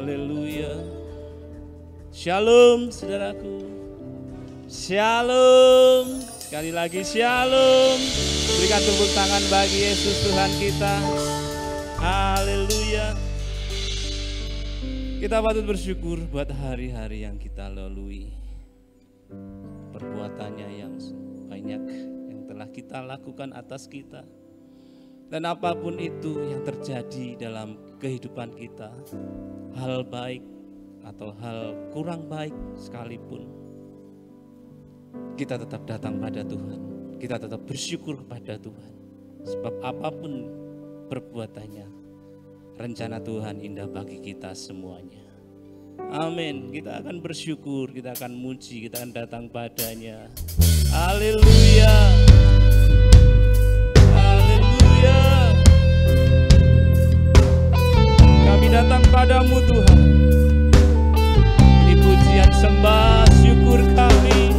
Haleluya. Shalom saudaraku. Shalom. Sekali lagi shalom. Berikan tepuk tangan bagi Yesus Tuhan kita. Haleluya. Kita patut bersyukur buat hari-hari yang kita lalui. Perbuatannya yang banyak yang telah kita lakukan atas kita. Dan apapun itu yang terjadi dalam kehidupan kita, hal baik atau hal kurang baik sekalipun, kita tetap datang pada Tuhan. Kita tetap bersyukur kepada Tuhan. Sebab apapun perbuatannya, rencana Tuhan indah bagi kita semuanya. Amin. Kita akan bersyukur, kita akan muji, kita akan datang padanya. Haleluya. Haleluya. Kami datang padamu Tuhan. Ini pujian sembah syukur kami.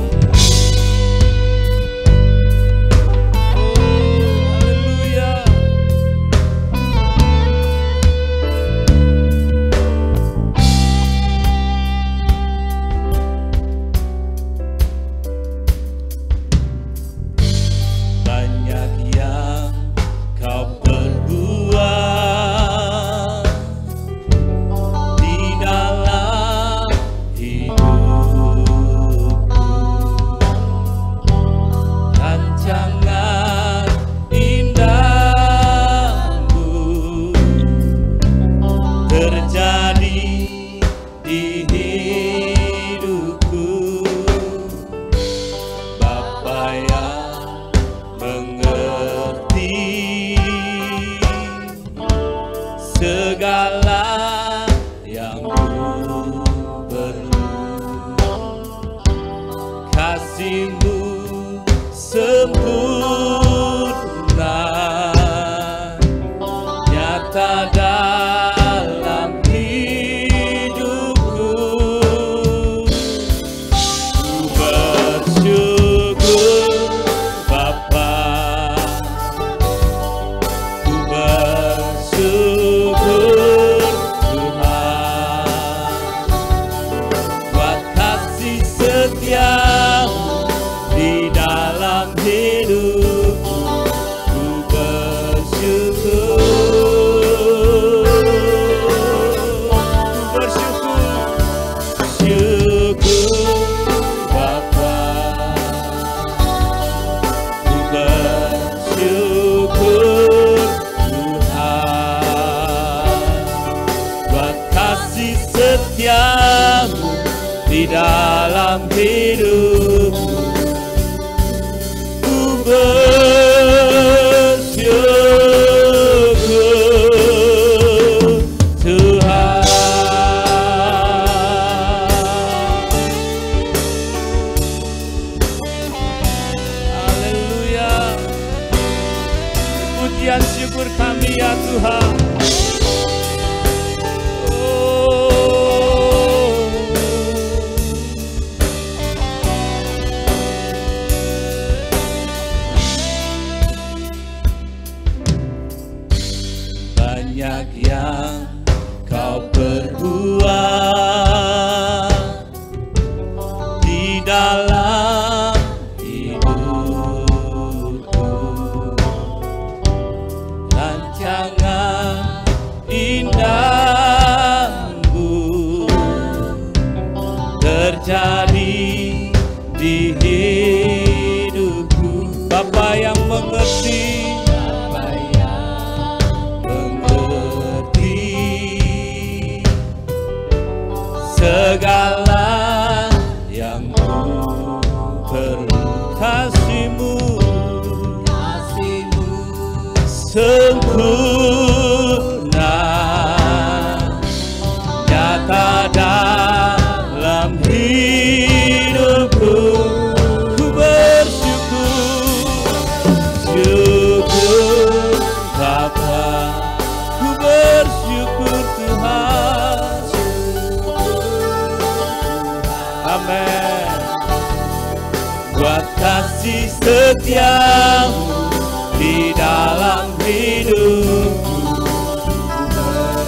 Setiamu di dalam hidupku,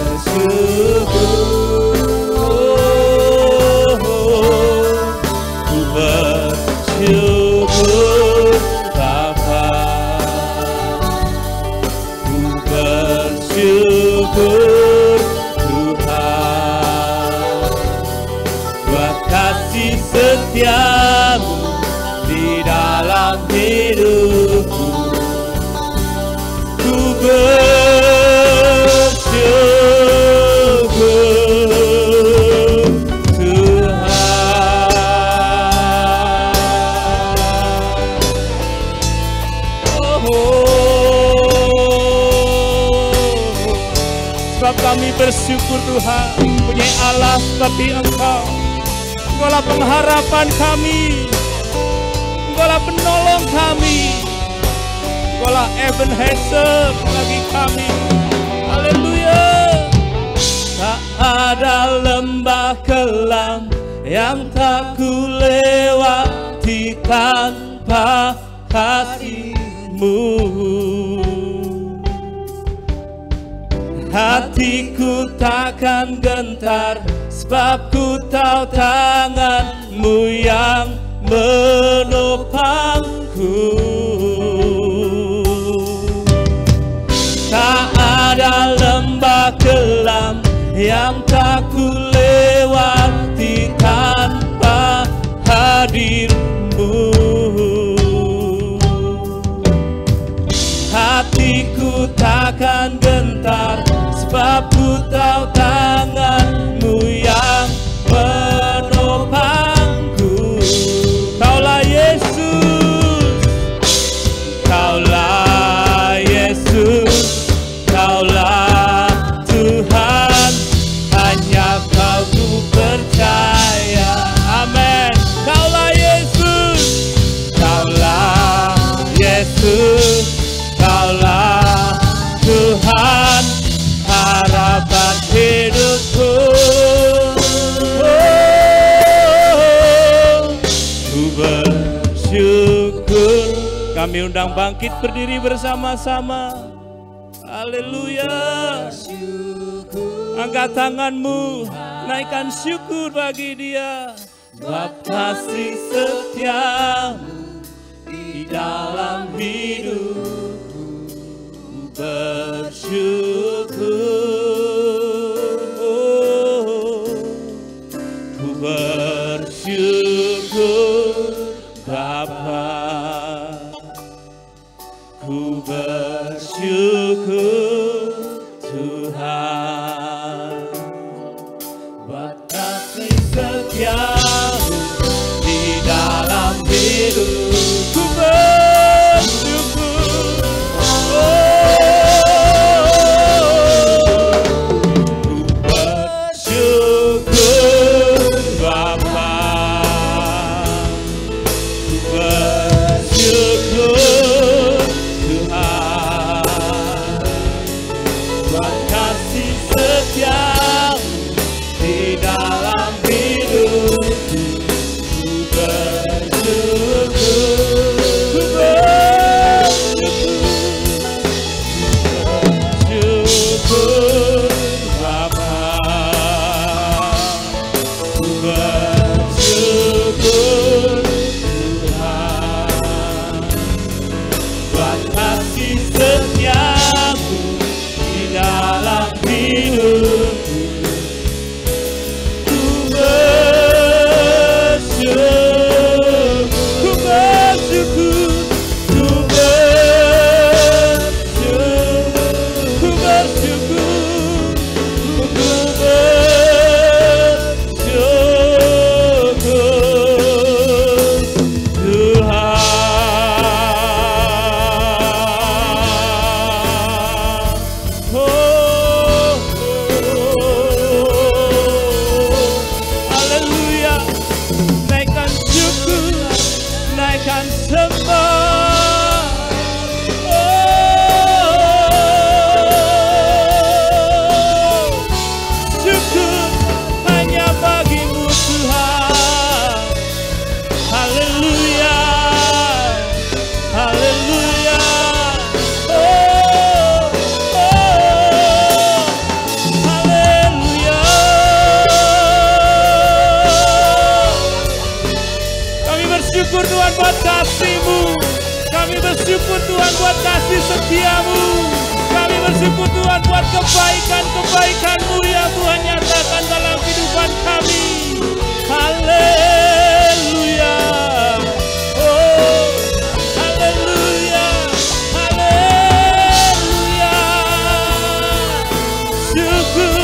bersyukur. bersyukur Tuhan buat kasih setiamu di dalam hidupku. Ku bersyukur Tuhan. Sebab kami bersyukur Tuhan, punya Allah seperti Engkau. Engkaulah pengharapan kami, Engkaulah penolong kami, Engkaulah Ebenezer bagi kami. Haleluya. Tak ada lembah kelam yang tak ku lewati tanpa kasih-Mu. Hatiku takkan gentar, sebab ku tahu tangan-Mu yang menopangku. Tak ada lembah kelam yang tak ku lewati tanpa hadir-Mu. Hatiku takkan gentar, sebab ku tahu tangan-Mu yang menopangku. Kaulah Yesus, Kaulah Yesus, Kaulah Tuhan, hanya Kau ku percaya. Amin. Kaulah Yesus, Kaulah Yesus, Kaulah Tuhan, harapan hidupku. Ku bersyukur. Kami undang bangkit berdiri bersama-sama. Haleluya. Angkat tanganmu, naikkan syukur bagi Dia. Sebab kasih setiamu di dalam hidupku, bersyukur. Ku bersyukur Bapa, ku bersyukur Tuhan buat kasih setiamu di dalam hidupku. Ku bersyukur, ku bersyukur Bapa, ku bersyukur Tuhan buat kasih setiamu di dalam hidupku. Ku bersyukur, ku bersyukur Bapa, ku bersyukur Tuhan buat kasih setiamu di dalam hidupku. Ku bersyukur, ku bersyukur, ku bersyukur, ku bersyukur, ku bersyukur Tuhan. Haleluya. Naikkan syukur, naikkan sembah. Syukur hanya bagi-Mu Tuhan. Haleluya, haleluya. Haleluya. Kami bersyukur Tuhan buat kasih-Mu. Kami bersyukur Tuhan buat kasih setia-Mu. Kami bersyukur Tuhan buat kebaikan-kebaikan-Mu ya Tuhan nyatakan dalam kehidupan kami. Haleluya. Oh, haleluya. Haleluya. Syukur.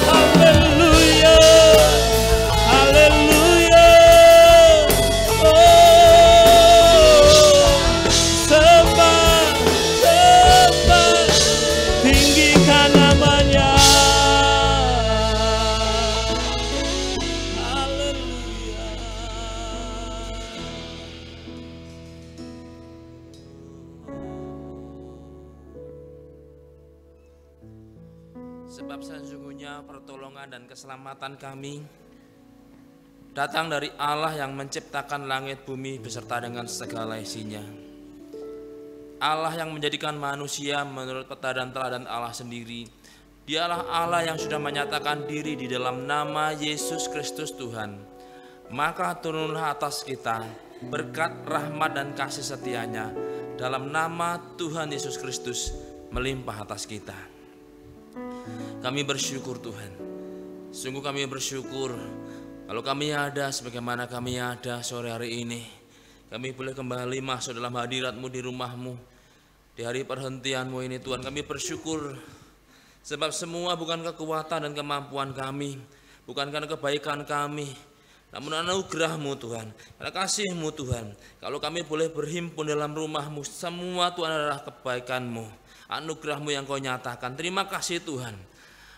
Haleluya, haleluya. Oh, sembah, sembah, tinggikan namanya. Haleluya. Sebab sesungguhnya pertolongan dan keselamatan kami datang dari Allah yang menciptakan langit bumi beserta dengan segala isinya. Allah yang menjadikan manusia menurut peta dan teladan Allah sendiri. Dialah Allah yang sudah menyatakan diri di dalam nama Yesus Kristus Tuhan. Maka turunlah atas kita berkat rahmat dan kasih setianya dalam nama Tuhan Yesus Kristus melimpah atas kita. Kami bersyukur Tuhan. Sungguh kami bersyukur kalau kami ada sebagaimana kami ada sore hari ini. Kami boleh kembali masuk dalam hadirat-Mu di rumah-Mu. Di hari perhentian-Mu ini Tuhan, kami bersyukur sebab semua bukan kekuatan dan kemampuan kami, bukan karena kebaikan kami, namun anugerah-Mu Tuhan, karena kasih-Mu Tuhan. Kalau kami boleh berhimpun dalam rumah-Mu, semua Tuhan adalah kebaikan-Mu, anugerah-Mu yang Kau nyatakan. Terima kasih Tuhan.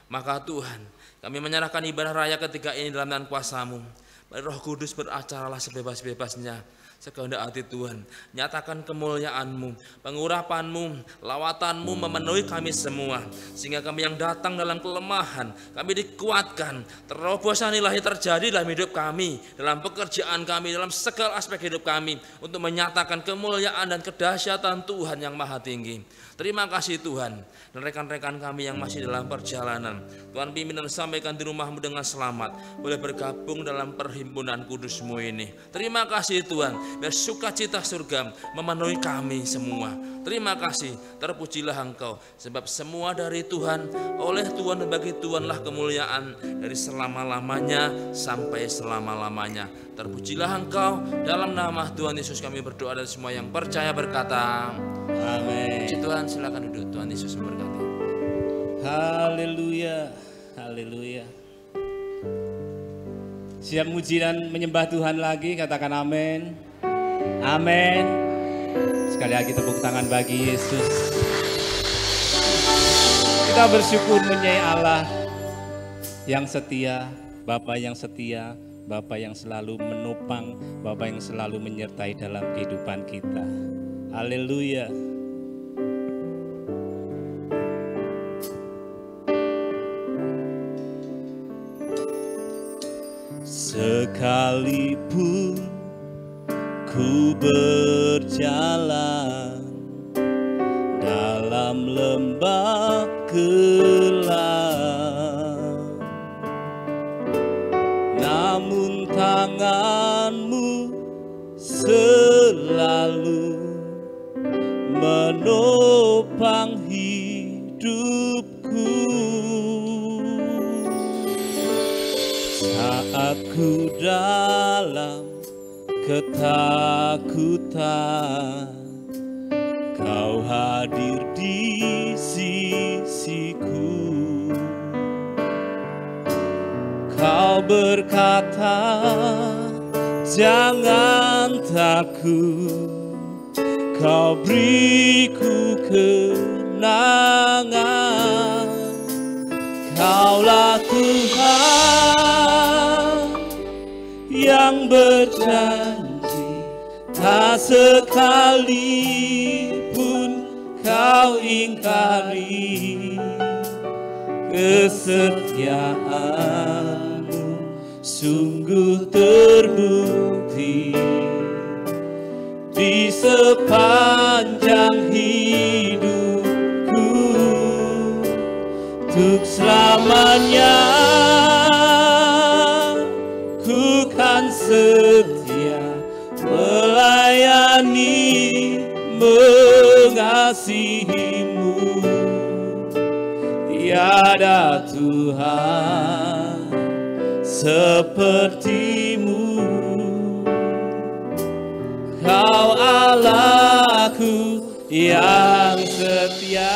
Maka Tuhan, kami menyerahkan ibadah raya ketiga ini dalam tangan kuasa-Mu. Roh Kudus beracaralah sebebas-bebasnya sekehendak hati Tuhan. Nyatakan kemuliaan-Mu, pengurapan-Mu, lawatan-Mu memenuhi kami semua. Sehingga kami yang datang dalam kelemahan, kami dikuatkan. Terobosan ilahi terjadi dalam hidup kami, dalam pekerjaan kami, dalam segala aspek hidup kami, untuk menyatakan kemuliaan dan kedahsyatan Tuhan yang maha tinggi. Terima kasih Tuhan. Dan rekan-rekan kami yang masih dalam perjalanan, Tuhan pimpin dan sampaikan di rumah-Mu dengan selamat, boleh bergabung dalam perhimpunan kudus-Mu ini. Terima kasih Tuhan. Biar sukacita surga memenuhi kami semua. Terima kasih, terpujilah Engkau, sebab semua dari Tuhan, oleh Tuhan dan bagi Tuhanlah kemuliaan dari selama-lamanya sampai selama-lamanya. Terpujilah Engkau, dalam nama Tuhan Yesus kami berdoa, dan semua yang percaya berkata amin. Puji Tuhan, silakan duduk. Tuhan Yesus memberkati. Haleluya, haleluya. Siap muji dan menyembah Tuhan lagi, katakan amin. Amin. Sekali lagi tepuk tangan bagi Yesus. Kita bersyukur menyai Allah yang setia, Bapa yang setia, Bapa yang selalu menopang, Bapa yang selalu menyertai dalam kehidupan kita. Haleluya. Sekalipun ku berjalan dalam lembah gelap, namun tangan-Mu selalu menopang hidupku. Saat ku dalam ketakutan, Kau hadir di sisiku. Kau berkata, jangan takut, Kau beriku kenangan. Kaulah Tuhan yang berjanji, tak sekalipun Kau ingkari. Kesetiaan-Mu sungguh terbukti di sepanjang hidupku, untuk selamanya ku kan setia melayani, mengasihimu. Tiada Tuhan sepertimu. Kau Allahku yang setia.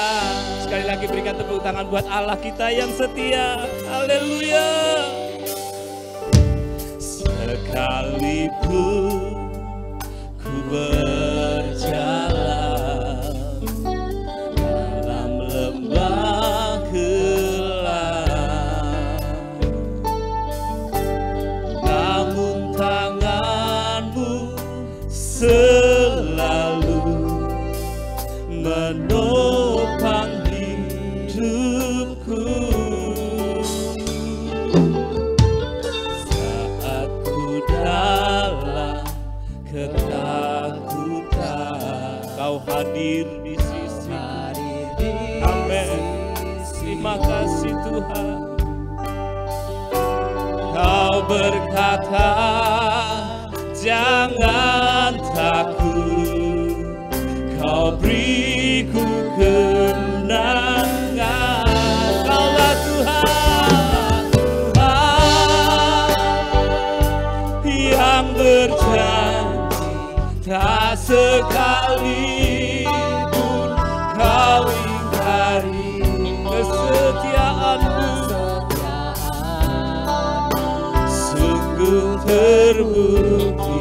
Sekali lagi berikan tepuk tangan buat Allah kita yang setia. Haleluya. Sekalipun ku berjalan dalam lembah gelap, namun tanganmu selalu menopang hidupku. Saat ku dalam ketakutan, Kau hadir di sisi. Amin. Terima kasih Tuhan. Kau berkata, jangan takut, Kau beriku kemenangan. Kaulah Tuhan, Tuhan yang berjanji, tak sekalipun Kau ingkari kesetiaan-Mu. Sungguh terbukti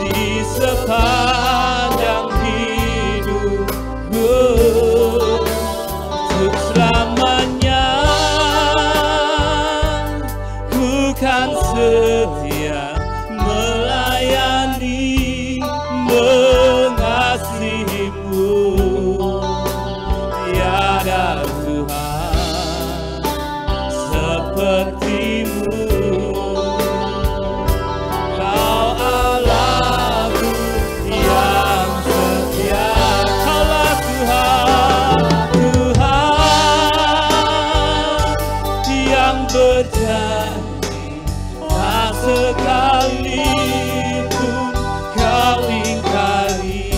di sepanjang hidupku, untuk selamanya ku kan setia melayani, mengasihimu. Tiada Tuhan sepertimu. Kau Allahku yang setia. Kaulah Tuhan, Tuhan yang berjanji, tak sekalipun Kau ingkari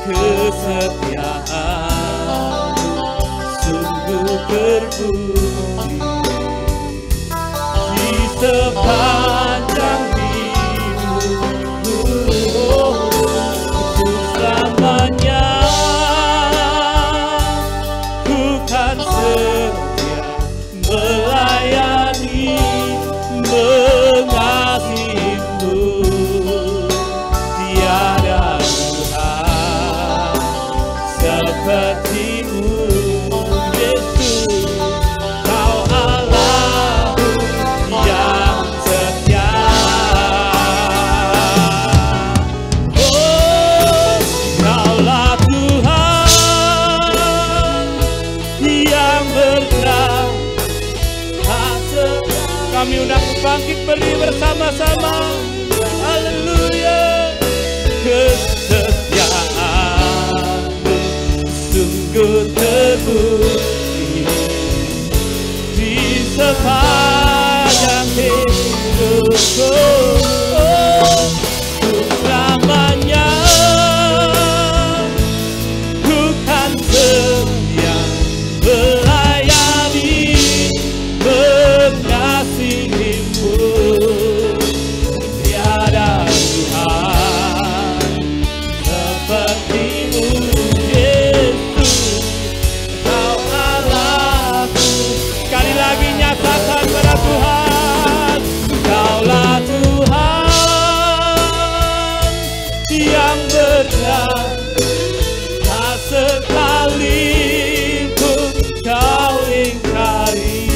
kesetiaan. Sungguh terbukti di sepanjang hidupku, untuk selamanya ku kan setia melayani, mengasihimu. Tiada Tuhan sepertimu. Yesus, Kau Allahku yang setia. Oh, Kaulah Tuhan yang berterang. Kami undang bangkit beri bersama-sama. Haleluya. Kesetiaan-Mu sungguh terbukti di sepanjang hidupku, untuk selamanya ku kan setia melayani, mengasihimu. Tiada Tuhan sepertimu. Yesus, Kau Allahku. Sekali lagi nyatakan pada Tuhan, Kaulah Tuhan yang berjanji, tak sekalipun Kau ingkari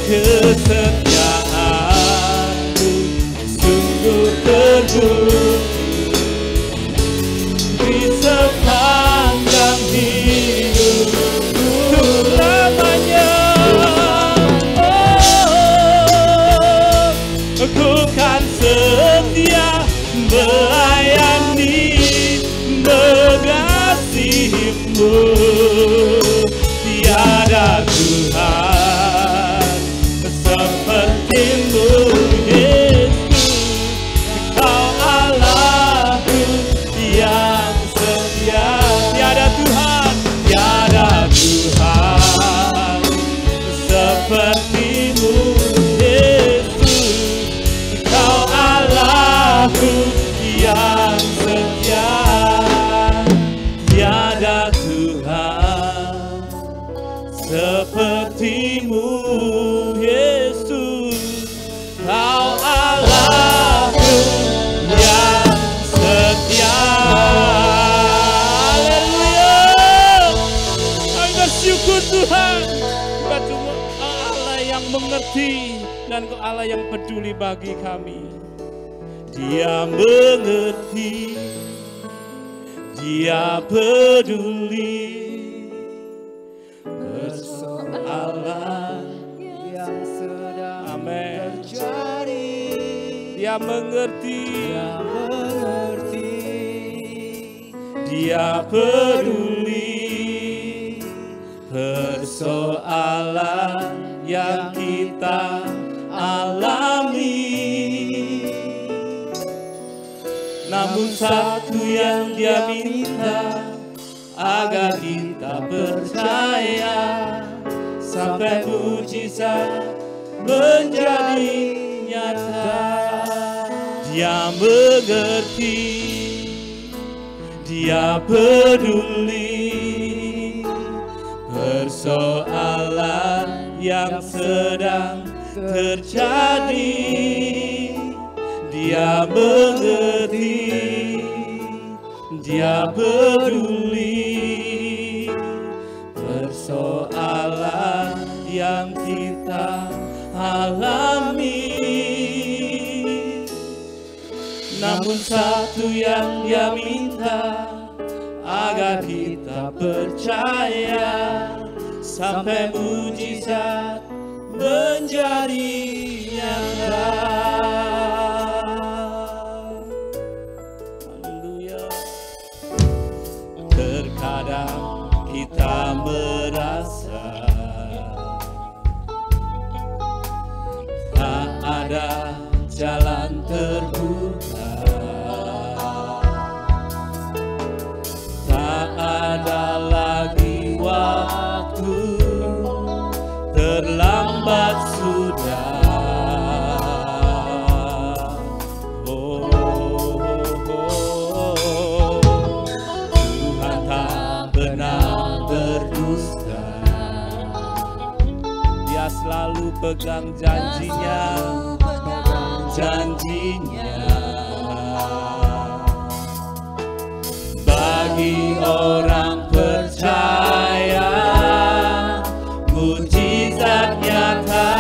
kesetiaan-Mu. Sungguh terbukti di sepanjang hidupku, lamanya. Oh, ku kan setia melayani mengasihimu. Tiada Tuhan sepertimu, Yesus. Kau Allahku yang setia. Tiada Tuhan sepertimu, Yesus. Kau Allahku yang setia. Tiada Tuhan sepertimu, Yesus. Kau Allahku yang setia. Haleluya. Kami bersyukur Tuhan, Engkau cuma Allah yang mengerti dan Engkau Allah yang peduli bagi kami. Dia mengerti, Dia peduli persoalan yang sedang terjadi. Dia mengerti, Dia peduli persoalan yang kita alami. Namun satu yang Dia minta, agar kita percaya sampai mujizat menjadi nyata. Dia mengerti, Dia peduli persoalan yang sedang terjadi. Dia mengerti, Dia peduli persoalan yang kita alami. Namun satu yang Dia minta, agar kita percaya sampai mujizat menjadi nyata. Haleluya. Terkadang kita merasa tak ada jalan terbuka, tak ada lagi waktu, terlambat sudah. Tuhan tak pernah berdusta, Dia selalu pegang janjinya. Bagi orang percaya, mujizat nyata.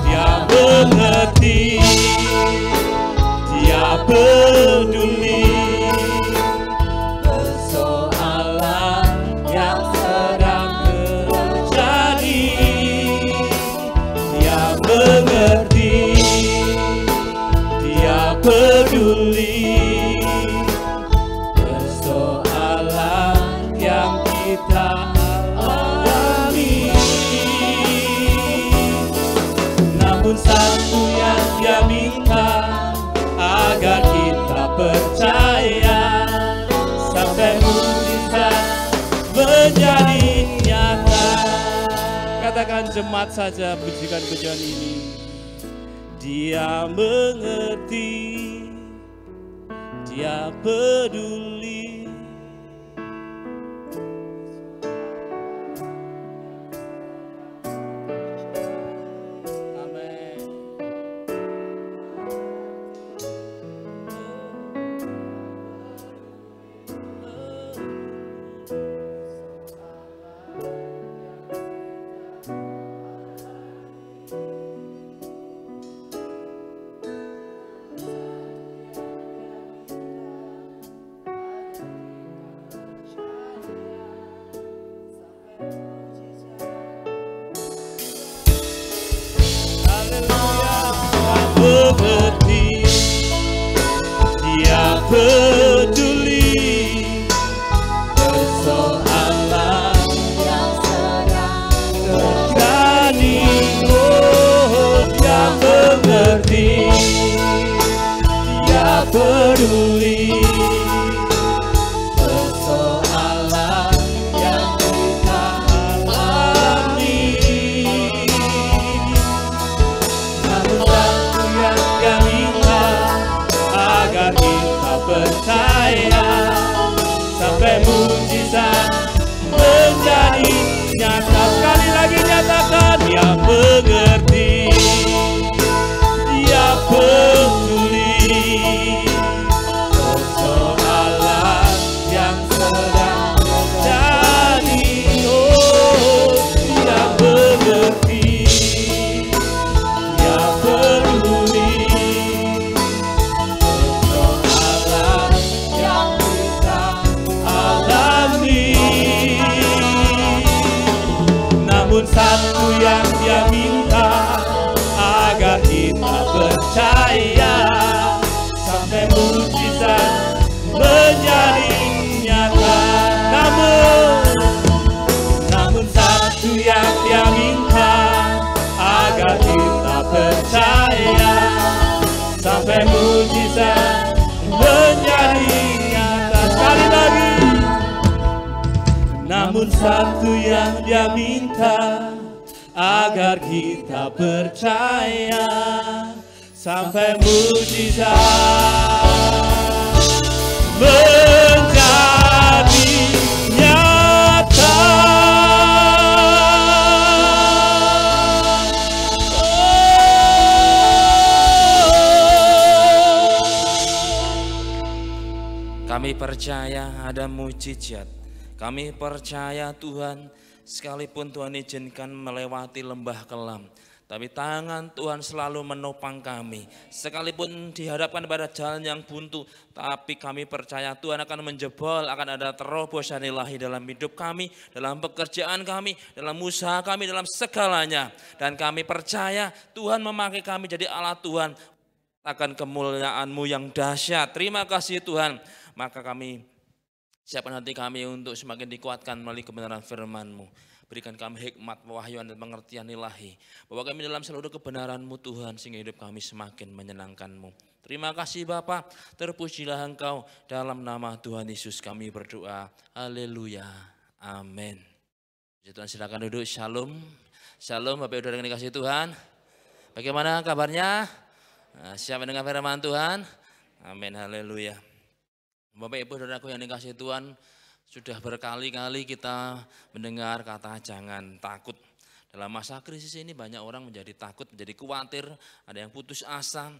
Dia mengerti, Dia peduli persoalan yang sedang terjadi. Dia mengerti, Dia peduli persoalan yang kita alami. Namun satu yang Dia minta, agar kita percaya sampai mujizat menjadi nyata. Katakan jemaat saja, pujikan pujian ini. Dia mengerti, Dia peduli. Amin. mengerti, Dia peduli persoalan yang sedang terjadi. Oh, Dia mengerti, Dia peduli persoalan yang kita alami. Namun satu yang Dia minta, agar kita percaya sampai mujizat menjadi nyata. Sekali lagi nyatakan, Dia mengerti, Dia peduli persoalan yang sedang terjadi. Oh, Dia mengerti, Dia peduli persoalan yang kita alami. Namun satu yang Dia minta, agar kita percaya sampai mujizat menjadi nyata. Namun satu yang Dia minta, agar kita percaya sampai mujizat menjadi nyata. Sekali lagi. Namun satu yang Dia minta, agar kita percaya sampai mujizat menjadi nyata. Kami percaya ada mujizat. Kami percaya Tuhan, sekalipun Tuhan izinkan melewati lembah kelam, tapi tangan Tuhan selalu menopang kami. Sekalipun dihadapkan pada jalan yang buntu, tapi kami percaya Tuhan akan menjebol, akan ada terobosan ilahi dalam hidup kami, dalam pekerjaan kami, dalam usaha kami, dalam segalanya. Dan kami percaya Tuhan memakai kami jadi alat Tuhan akan kemuliaan-Mu yang dahsyat. Terima kasih Tuhan. Maka kami siapkan hati kami untuk semakin dikuatkan melalui kebenaran firman-Mu. Berikan kami hikmat, pewahyuan dan pengertian ilahi. Bawa kami dalam seluruh kebenaran-Mu Tuhan, sehingga hidup kami semakin menyenangkan-Mu. Terima kasih Bapa, terpujilah Engkau. Dalam nama Tuhan Yesus kami berdoa. Haleluya. Amin. Tuhan silakan duduk. Shalom. Shalom Bapak Ibu yang dikasihi Tuhan. Bagaimana kabarnya? Siap mendengar firman Tuhan? Amin. Haleluya. Bapak Ibu Saudaraku yang dikasihi Tuhan, sudah berkali-kali kita mendengar kata jangan takut. Dalam masa krisis ini banyak orang menjadi takut, menjadi khawatir, ada yang putus asa.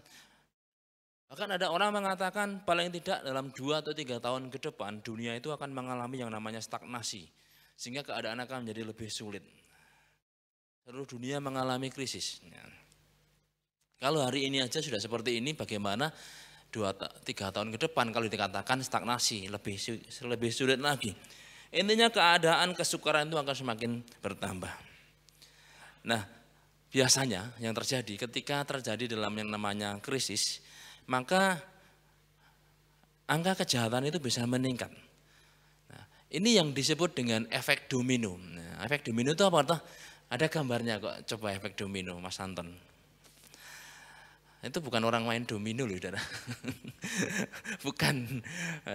Bahkan ada orang mengatakan paling tidak dalam 2 atau 3 tahun ke depan dunia itu akan mengalami yang namanya stagnasi. Sehingga keadaan akan menjadi lebih sulit. Seluruh dunia mengalami krisis. Kalau hari ini aja sudah seperti ini, bagaimana 2-3 tahun ke depan kalau dikatakan stagnasi, lebih sulit lagi. Intinya keadaan kesukaran itu akan semakin bertambah. Nah, biasanya yang terjadi ketika terjadi dalam yang namanya krisis, maka angka kejahatan itu bisa meningkat. Nah, ini yang disebut dengan efek domino. Nah, efek domino itu apa? Ada gambarnya kok, coba efek domino Mas Anton. Itu bukan orang main domino loh, saudara. Bukan,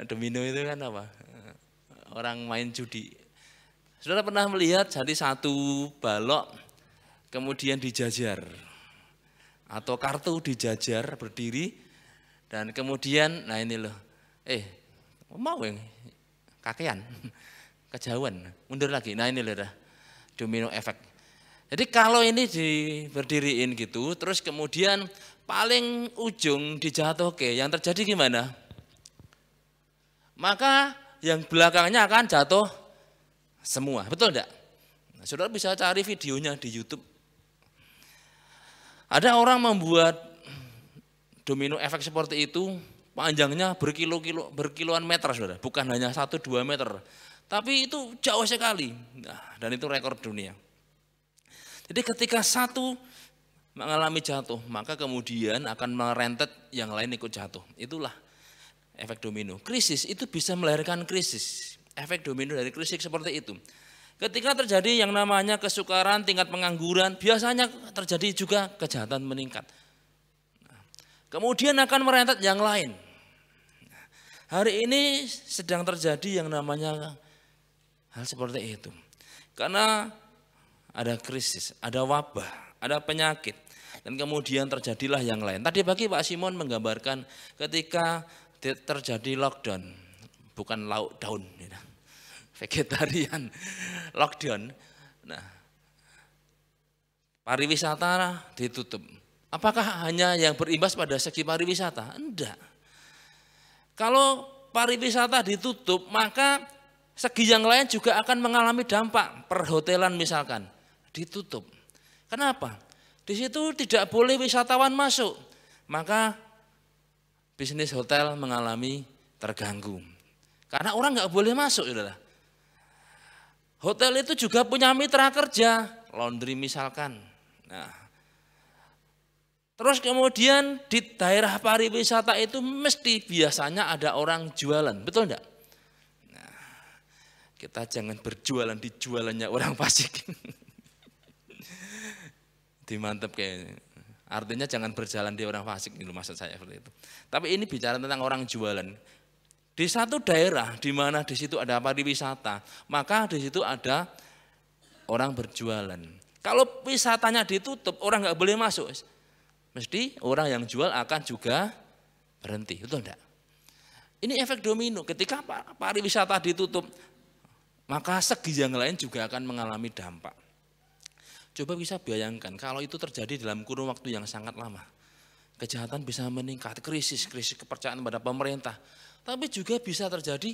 domino itu kan apa? Orang main judi. Saudara pernah melihat jadi satu balok kemudian dijajar. Atau kartu dijajar berdiri dan kemudian, nah ini loh, mau yang kakean, kejauhan, mundur lagi. Nah ini loh, domino efek. Jadi kalau ini berdiriin gitu, terus kemudian paling ujung dijatuhke, yang terjadi gimana? Maka yang belakangnya akan jatuh semua, betul enggak? Nah, saudara bisa cari videonya di YouTube. Ada orang membuat domino efek seperti itu, panjangnya berkiloan meter, saudara. Bukan hanya 1-2 meter, tapi itu jauh sekali. Nah, dan itu rekor dunia. Jadi ketika satu mengalami jatuh, maka kemudian akan merentet yang lain ikut jatuh. Itulah efek domino. Krisis itu bisa melahirkan krisis. Efek domino dari krisis seperti itu. Ketika terjadi yang namanya kesukaran, tingkat pengangguran, biasanya terjadi juga kejahatan meningkat. Kemudian akan merentet yang lain. Hari ini sedang terjadi yang namanya hal seperti itu. Karena ada krisis, ada wabah, ada penyakit. Dan kemudian terjadilah yang lain. Tadi pagi Pak Simon menggambarkan ketika terjadi lockdown, bukan lockdown, vegetarian, lockdown. Nah, pariwisata ditutup. Apakah hanya yang berimbas pada segi pariwisata? Enggak. Kalau pariwisata ditutup, maka segi yang lain juga akan mengalami dampak. Perhotelan misalkan ditutup. Kenapa? Di situ tidak boleh wisatawan masuk. Maka bisnis hotel mengalami terganggu. Karena orang nggak boleh masuk, saudara. Hotel itu juga punya mitra kerja, laundry misalkan. Nah, terus kemudian di daerah pariwisata itu mesti biasanya ada orang jualan, betul enggak? Nah, kita jangan berjualan di jualannya orang fasik. Dimantep kayaknya. Artinya jangan berjalan di orang fasik, itu maksud saya seperti itu. Tapi ini bicara tentang orang jualan. Di satu daerah di mana di situ ada pariwisata, maka di situ ada orang berjualan. Kalau wisatanya ditutup, orang nggak boleh masuk. Mesti orang yang jual akan juga berhenti, betul enggak? Ini efek domino. Ketika pariwisata ditutup, maka segi yang lain juga akan mengalami dampak. Coba bisa bayangkan kalau itu terjadi dalam kurun waktu yang sangat lama. Kejahatan bisa meningkat, krisis kepercayaan pada pemerintah. Tapi juga bisa terjadi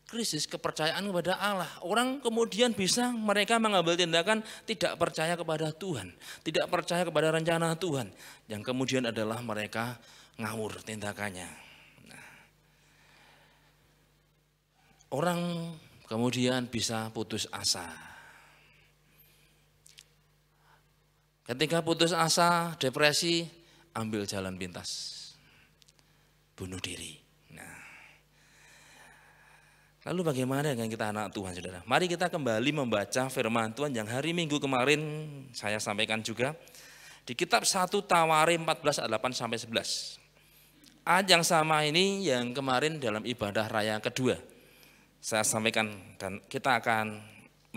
krisis kepercayaan kepada Allah. Orang kemudian mereka mengambil tindakan tidak percaya kepada Tuhan, tidak percaya kepada rencana Tuhan. Yang kemudian adalah mereka ngawur tindakannya. Nah, orang kemudian bisa putus asa. Ketika putus asa, depresi, ambil jalan pintas, bunuh diri. Lalu bagaimana dengan kita anak Tuhan, saudara? Mari kita kembali membaca firman Tuhan yang hari Minggu kemarin saya sampaikan juga. Di kitab 1 Tawarim 14 ayat 8-11. Ayat yang sama ini yang kemarin dalam ibadah raya kedua. Saya sampaikan dan kita akan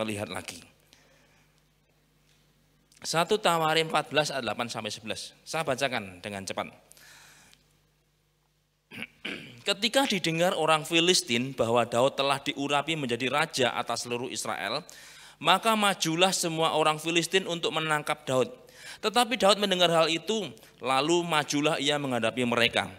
melihat lagi. 1 Tawarim 14 ayat 8-11. Saya bacakan dengan cepat. Ketika didengar orang Filistin bahwa Daud telah diurapi menjadi raja atas seluruh Israel, maka majulah semua orang Filistin untuk menangkap Daud. Tetapi Daud mendengar hal itu, lalu majulah ia menghadapi mereka.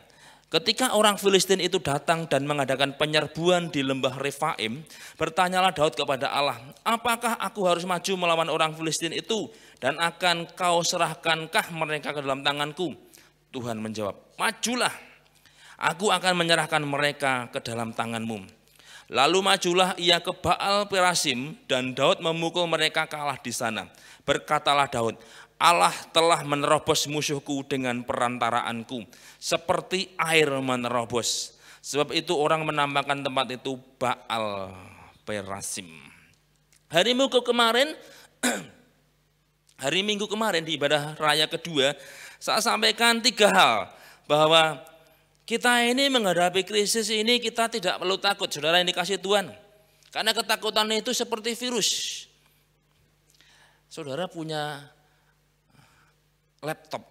Ketika orang Filistin itu datang dan mengadakan penyerbuan di lembah Refaim, bertanyalah Daud kepada Allah, apakah aku harus maju melawan orang Filistin itu dan akan kau serahkankah mereka ke dalam tanganku? Tuhan menjawab, majulah. Aku akan menyerahkan mereka ke dalam tanganmu. Lalu majulah ia ke Baal Perasim dan Daud memukul mereka kalah di sana. Berkatalah Daud, Allah telah menerobos musuhku dengan perantaraanku, seperti air menerobos. Sebab itu orang menamakan tempat itu Baal Perasim. Hari Minggu kemarin di ibadah raya kedua, saya sampaikan 3 hal bahwa kita ini menghadapi krisis ini kita tidak perlu takut, saudara yang dikasih Tuhan. Karena ketakutan itu seperti virus. Saudara punya laptop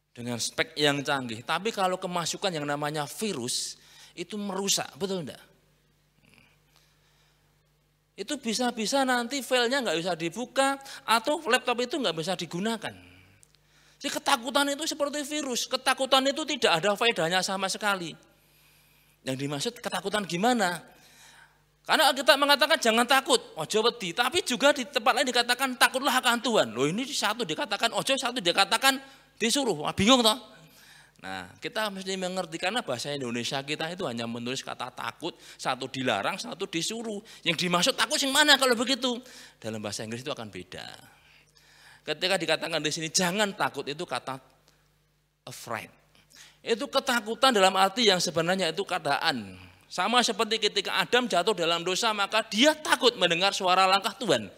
dengan spek yang canggih, tapi kalau kemasukan yang namanya virus itu merusak, betul enggak? Itu bisa-bisa nanti filenya nggak bisa dibuka atau laptop itu nggak bisa digunakan. Jadi ketakutan itu seperti virus, ketakutan itu tidak ada faedahnya sama sekali. Yang dimaksud ketakutan gimana? Karena kita mengatakan jangan takut, ojo wedi, tapi juga di tempat lain dikatakan takutlah akan Tuhan. Loh ini satu dikatakan ojo, satu dikatakan disuruh, bingung toh? Nah kita mesti mengerti karena bahasa Indonesia kita itu hanya menulis kata takut, satu dilarang, satu disuruh. Yang dimaksud takut yang mana kalau begitu? Dalam bahasa Inggris itu akan beda. Ketika dikatakan di sini jangan takut, itu kata afraid. Itu ketakutan dalam arti yang sebenarnya itu keadaan. Sama seperti ketika Adam jatuh dalam dosa, maka dia takut mendengar suara langkah Tuhan.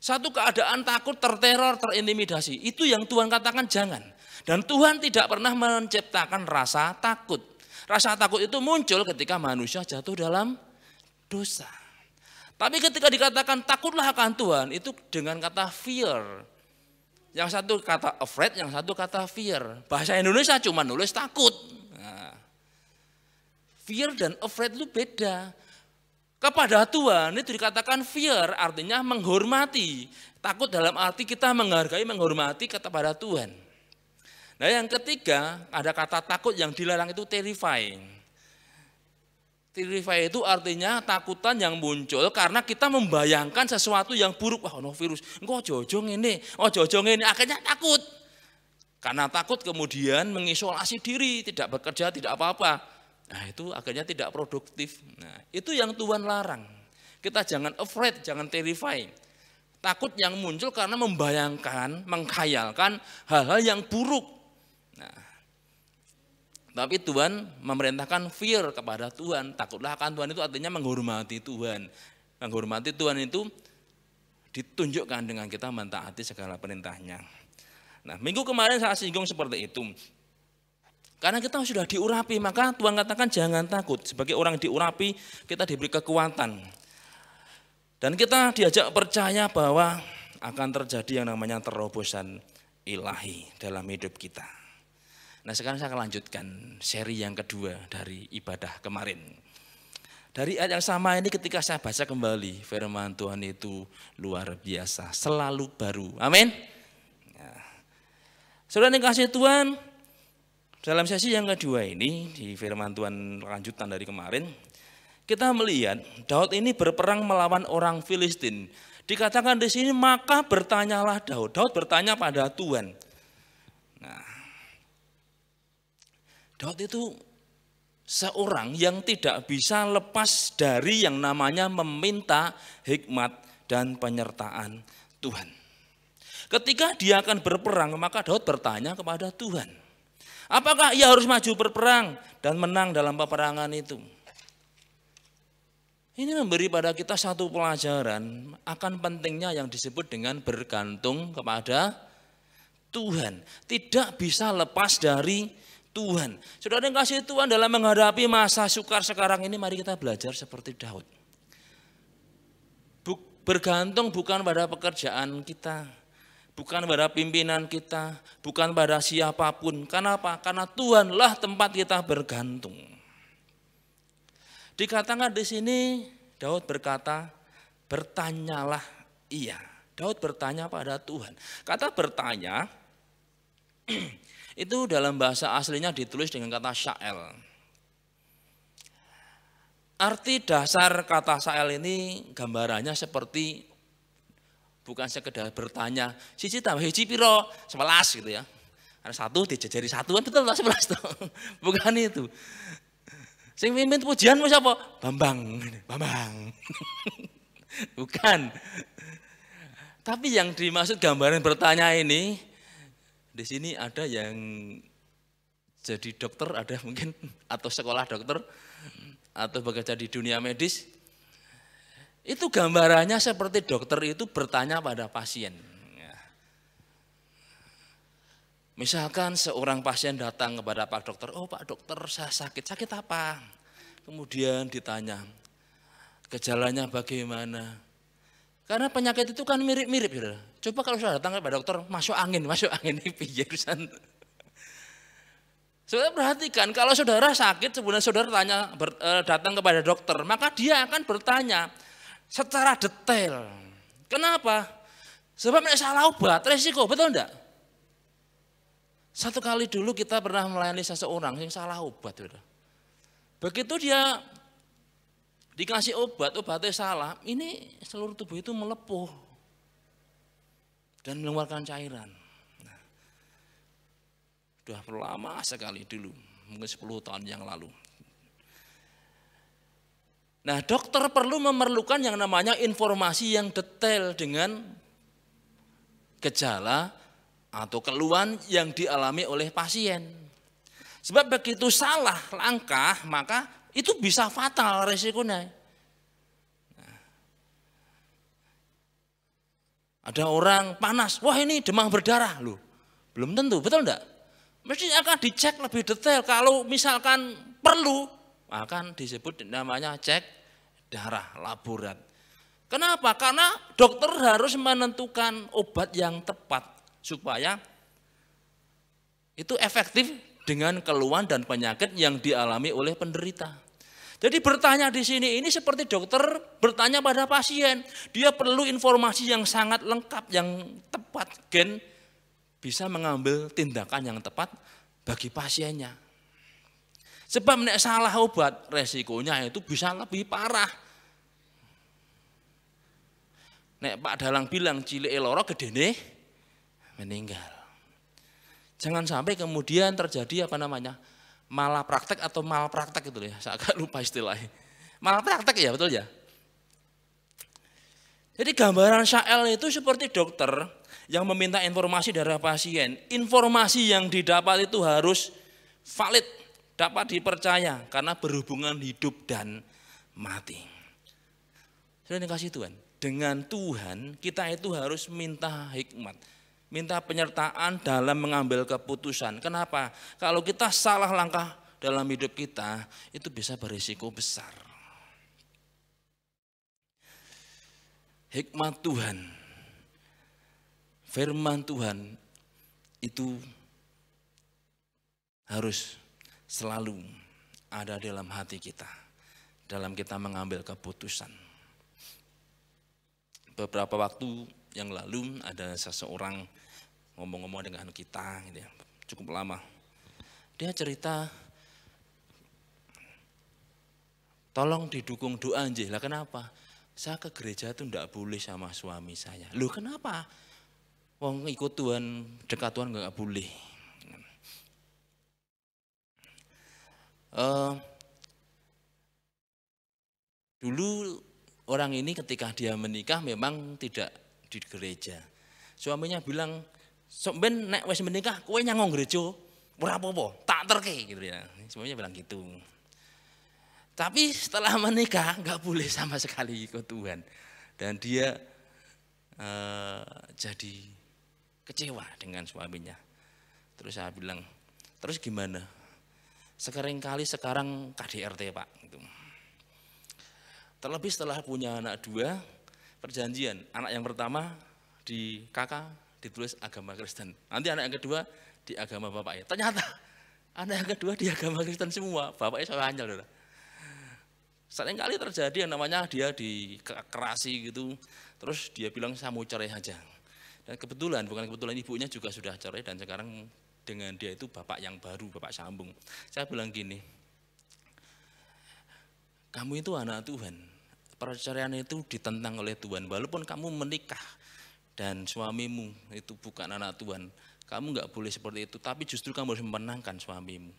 Satu keadaan takut, terteror, terintimidasi. Itu yang Tuhan katakan jangan. Dan Tuhan tidak pernah menciptakan rasa takut. Rasa takut itu muncul ketika manusia jatuh dalam dosa. Tapi ketika dikatakan takutlah akan Tuhan, itu dengan kata fear. Yang satu kata afraid, yang satu kata fear. Bahasa Indonesia cuma nulis takut. Nah, fear dan afraid itu beda. Kepada Tuhan itu dikatakan fear, artinya menghormati. Takut dalam arti kita menghargai, menghormati kepada Tuhan. Nah yang ketiga, ada kata takut yang dilarang itu terrifying. Terrifying itu artinya takutan yang muncul karena kita membayangkan sesuatu yang buruk. Wah, no virus, engkau jojong ini, akhirnya takut. Karena takut kemudian mengisolasi diri, tidak bekerja, tidak apa-apa. Nah itu akhirnya tidak produktif. Nah itu yang Tuhan larang. Kita jangan afraid, jangan terrifying. Takut yang muncul karena membayangkan, mengkhayalkan hal-hal yang buruk. Nah, tapi Tuhan memerintahkan fear kepada Tuhan. Takutlah akan Tuhan itu artinya menghormati Tuhan. Menghormati Tuhan itu ditunjukkan dengan kita mentaati segala perintahnya. Nah minggu kemarin saya singgung seperti itu. Karena kita sudah diurapi, maka Tuhan katakan jangan takut. Sebagai orang diurapi, kita diberi kekuatan. Dan kita diajak percaya bahwa akan terjadi yang namanya terobosan ilahi dalam hidup kita. Nah sekarang saya akan lanjutkan seri yang kedua dari ibadah kemarin. Dari ayat yang sama ini ketika saya baca kembali, firman Tuhan itu luar biasa, selalu baru. Amin. Nah, saudara yang kasih Tuhan, dalam sesi yang kedua ini, di firman Tuhan lanjutan dari kemarin, kita melihat Daud ini berperang melawan orang Filistin. Dikatakan di sini, maka bertanyalah Daud. Daud bertanya pada Tuhan. Nah, Daud itu seorang yang tidak bisa lepas dari yang namanya meminta hikmat dan penyertaan Tuhan. Ketika dia akan berperang, maka Daud bertanya kepada Tuhan. Apakah ia harus maju berperang dan menang dalam peperangan itu? Ini memberi pada kita satu pelajaran akan pentingnya yang disebut dengan bergantung kepada Tuhan. Tidak bisa lepas dari Tuhan. Saudara yang kasih Tuhan, dalam menghadapi masa sukar sekarang ini, mari kita belajar seperti Daud. Bergantung bukan pada pekerjaan kita, bukan pada pimpinan kita, bukan pada siapapun. Kenapa? Karena Tuhanlah tempat kita bergantung. Dikatakan di sini, Daud berkata, bertanyalah ia. Daud bertanya pada Tuhan. Kata bertanya, itu dalam bahasa aslinya ditulis dengan kata sya'el. Arti dasar kata sya'el ini gambarannya seperti bukan sekedar bertanya, siji tambah hiji piro, 11 gitu ya. Ada satu dijajari satu, kan betul 11 tuh. Bukan itu. Sing mimpin pujian siapa? Bambang. Bukan. Tapi yang dimaksud gambaran bertanya ini, di sini ada yang jadi dokter, ada mungkin, atau sekolah dokter, atau bekerja di dunia medis. Itu gambarannya seperti dokter itu bertanya pada pasien. Misalkan seorang pasien datang kepada Pak Dokter, oh Pak Dokter saya sakit apa? Kemudian ditanya, gejalanya bagaimana? Karena penyakit itu kan mirip-mirip. Ya. Coba kalau sudah datang kepada dokter, masuk angin ini pijusan. Saudara perhatikan, kalau saudara sakit, sebenarnya saudara datang kepada dokter, maka dia akan bertanya secara detail. Kenapa? Sebab salah obat, resiko, betul enggak? Satu kali dulu kita pernah melayani seseorang yang salah obat. Begitu dia dikasih obat, obatnya salah, ini seluruh tubuh itu melepuh dan mengeluarkan cairan. Nah, sudah lama sekali dulu, mungkin 10 tahun yang lalu. Nah, dokter memerlukan yang namanya informasi yang detail dengan gejala atau keluhan yang dialami oleh pasien. Sebab begitu salah langkah maka itu bisa fatal resikonya. Ada orang panas, wah ini demam berdarah loh. Belum tentu, betul enggak? Mesti akan dicek lebih detail. Kalau misalkan perlu, akan disebut namanya cek darah laborat. Kenapa? Karena dokter harus menentukan obat yang tepat supaya itu efektif dengan keluhan dan penyakit yang dialami oleh penderita. Jadi bertanya di sini ini seperti dokter bertanya pada pasien. Dia perlu informasi yang sangat lengkap, yang tepat, gen bisa mengambil tindakan yang tepat bagi pasiennya. Sebab nek salah obat, resikonya itu bisa lebih parah. Nek Pak Dalang bilang cilik loro gedene meninggal. Jangan sampai kemudian terjadi malapraktek atau malpraktek itu ya, saya agak lupa istilahnya. Malpraktek ya, betul ya. Jadi gambaran Syael itu seperti dokter yang meminta informasi dari pasien. Informasi yang didapat itu harus valid, dapat dipercaya karena berhubungan hidup dan mati. Sudah dikasih Tuhan. Dengan Tuhan kita itu harus minta hikmat. Minta penyertaan dalam mengambil keputusan. Kenapa? Kalau kita salah langkah dalam hidup kita, itu bisa berisiko besar. Hikmat Tuhan, firman Tuhan itu harus selalu ada dalam hati kita, dalam kita mengambil keputusan. Beberapa waktu yang lalu ada seseorang ngomong-ngomong dengan kita gitu ya, cukup lama. Dia cerita, tolong didukung doa nggih. Lah kenapa? Saya ke gereja itu enggak boleh sama suami saya. Loh kenapa? Wong ikut Tuhan, dekat Tuhan enggak boleh. Dulu orang ini ketika dia menikah memang tidak di gereja. Suaminya bilang, "Sampeyan nek wis menikah kowe nyang gereja, ora apa-apa, tak terke," gitu ya. Suaminya bilang gitu. Tapi setelah menikah enggak boleh sama sekali ikut Tuhan. Dan dia jadi kecewa dengan suaminya. Terus saya bilang, "Terus gimana?" Seringkali sekarang KDRT Pak gitu. Terlebih setelah punya anak 2, perjanjian. Anak yang pertama di kakak ditulis agama Kristen. Nanti anak yang kedua di agama bapaknya. Ternyata anak yang kedua di agama Kristen semua. Bapaknya saya hanyal. Seringkali terjadi yang namanya dia dikerasi gitu. Terus dia bilang saya mau cerai aja. Dan kebetulan, bukan kebetulan ibunya juga sudah cerai dan sekarang dengan dia itu bapak yang baru, bapak sambung. Saya bilang gini, kamu itu anak Tuhan. Perceraian itu ditentang oleh Tuhan. Walaupun kamu menikah dan suamimu itu bukan anak Tuhan, kamu nggak boleh seperti itu. Tapi justru kamu harus memenangkan suamimu.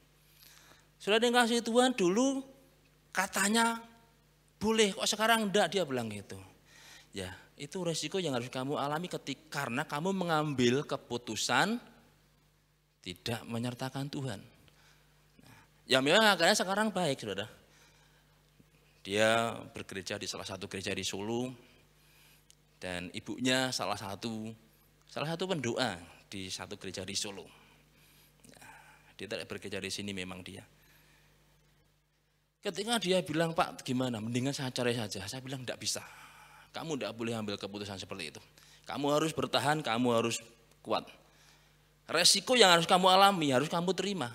Sudah dikasih Tuhan dulu katanya boleh, kok sekarang enggak, dia bilang gitu. Ya, itu resiko yang harus kamu alami karena kamu mengambil keputusan tidak menyertakan Tuhan. Nah, ya memang akhirnya sekarang baik, saudara. Dia bergereja di salah satu gereja di Solo dan ibunya salah satu pendoa di satu gereja di Solo. Ya, dia tidak bergereja di sini memang dia. Ketika dia bilang, "Pak gimana, mendingan saya cerai saja." Saya bilang, "Tidak bisa, kamu tidak boleh ambil keputusan seperti itu. Kamu harus bertahan, kamu harus kuat. Resiko yang harus kamu alami, harus kamu terima.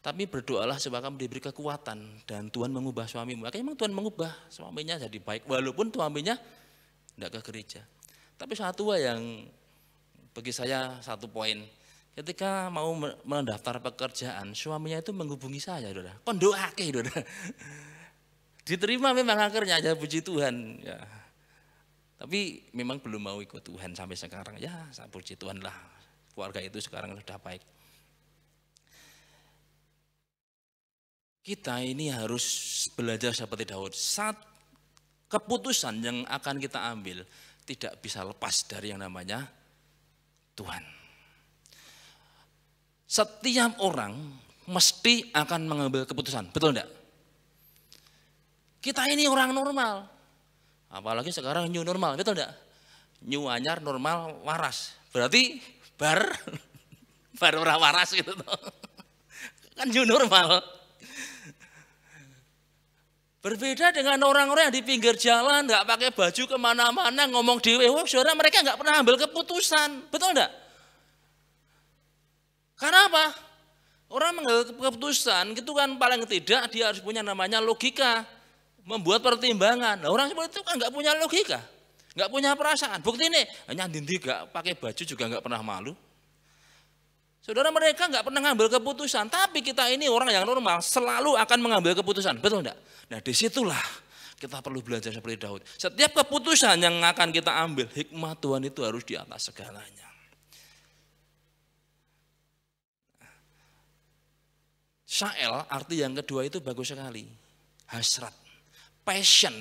Tapi berdoalah supaya kamu diberi kekuatan dan Tuhan mengubah suamimu." Akhirnya memang Tuhan mengubah suaminya jadi baik, walaupun suaminya tidak ke gereja. Tapi satu yang bagi saya satu poin, ketika mau mendaftar pekerjaan, suaminya itu menghubungi saya, saudara. Kon doake, saudara. Diterima memang akhirnya, ya puji Tuhan. Ya. Tapi memang belum mau ikut Tuhan sampai sekarang. Ya, saya puji Tuhan lah. Keluarga itu sekarang sudah baik. Kita ini harus belajar seperti Daud. Saat keputusan yang akan kita ambil tidak bisa lepas dari yang namanya Tuhan. Setiap orang mesti akan mengambil keputusan, betul enggak? Kita ini orang normal, apalagi sekarang new normal, betul enggak? New anyar, normal, waras. Berarti bar orang waras gitu toh. Kan new normal. Berbeda dengan orang-orang yang di pinggir jalan, nggak pakai baju kemana-mana, ngomong di WhatsApp, saudara mereka nggak pernah ambil keputusan, betul enggak? Karena apa? Orang mengambil keputusan itu kan paling tidak dia harus punya namanya logika, membuat pertimbangan. Nah, orang seperti itu kan nggak punya logika, nggak punya perasaan. Bukti ini hanya dindi nggak pakai baju juga nggak pernah malu. Saudara mereka nggak pernah ngambil keputusan, tapi kita ini orang yang normal selalu akan mengambil keputusan, betul enggak? Nah disitulah kita perlu belajar seperti Daud. Setiap keputusan yang akan kita ambil, hikmat Tuhan itu harus di atas segalanya. Syael arti yang kedua itu bagus sekali, hasrat, passion.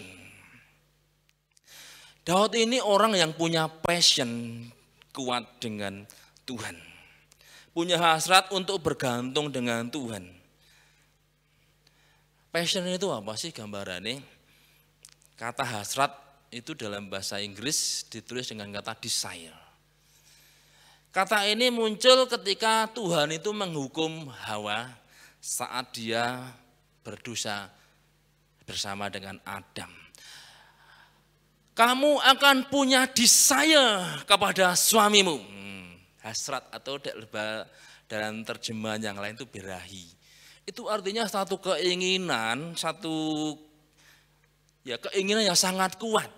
Daud ini orang yang punya passion kuat dengan Tuhan. Punya hasrat untuk bergantung dengan Tuhan. Passion itu apa sih gambarannya? Kata hasrat itu dalam bahasa Inggris ditulis dengan kata desire. Kata ini muncul ketika Tuhan itu menghukum Hawa saat dia berdosa bersama dengan Adam. Kamu akan punya desire kepada suamimu. Hasrat atau dalam terjemahan yang lain itu birahi. Itu artinya satu keinginan, keinginan yang sangat kuat.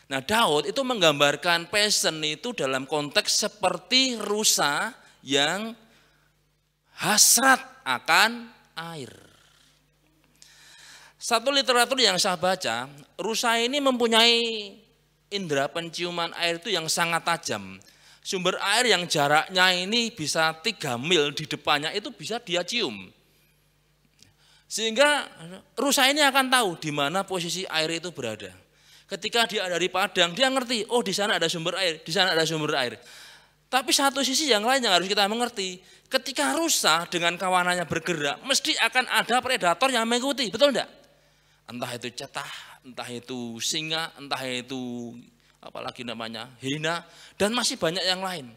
Nah Daud itu menggambarkan passion itu dalam konteks seperti rusa yang hasrat akan air. Satu literatur yang saya baca, rusa ini mempunyai indera penciuman air itu yang sangat tajam. Sumber air yang jaraknya ini bisa 3 mil di depannya itu bisa dia cium. Sehingga rusa ini akan tahu di mana posisi air itu berada. Ketika dia ada di padang, dia ngerti, oh di sana ada sumber air, di sana ada sumber air. Tapi satu sisi yang lain yang harus kita mengerti, ketika rusa dengan kawanannya bergerak, mesti akan ada predator yang mengikuti, betul enggak? Entah itu cetah, entah itu singa, entah itu apalagi namanya hina, dan masih banyak yang lain.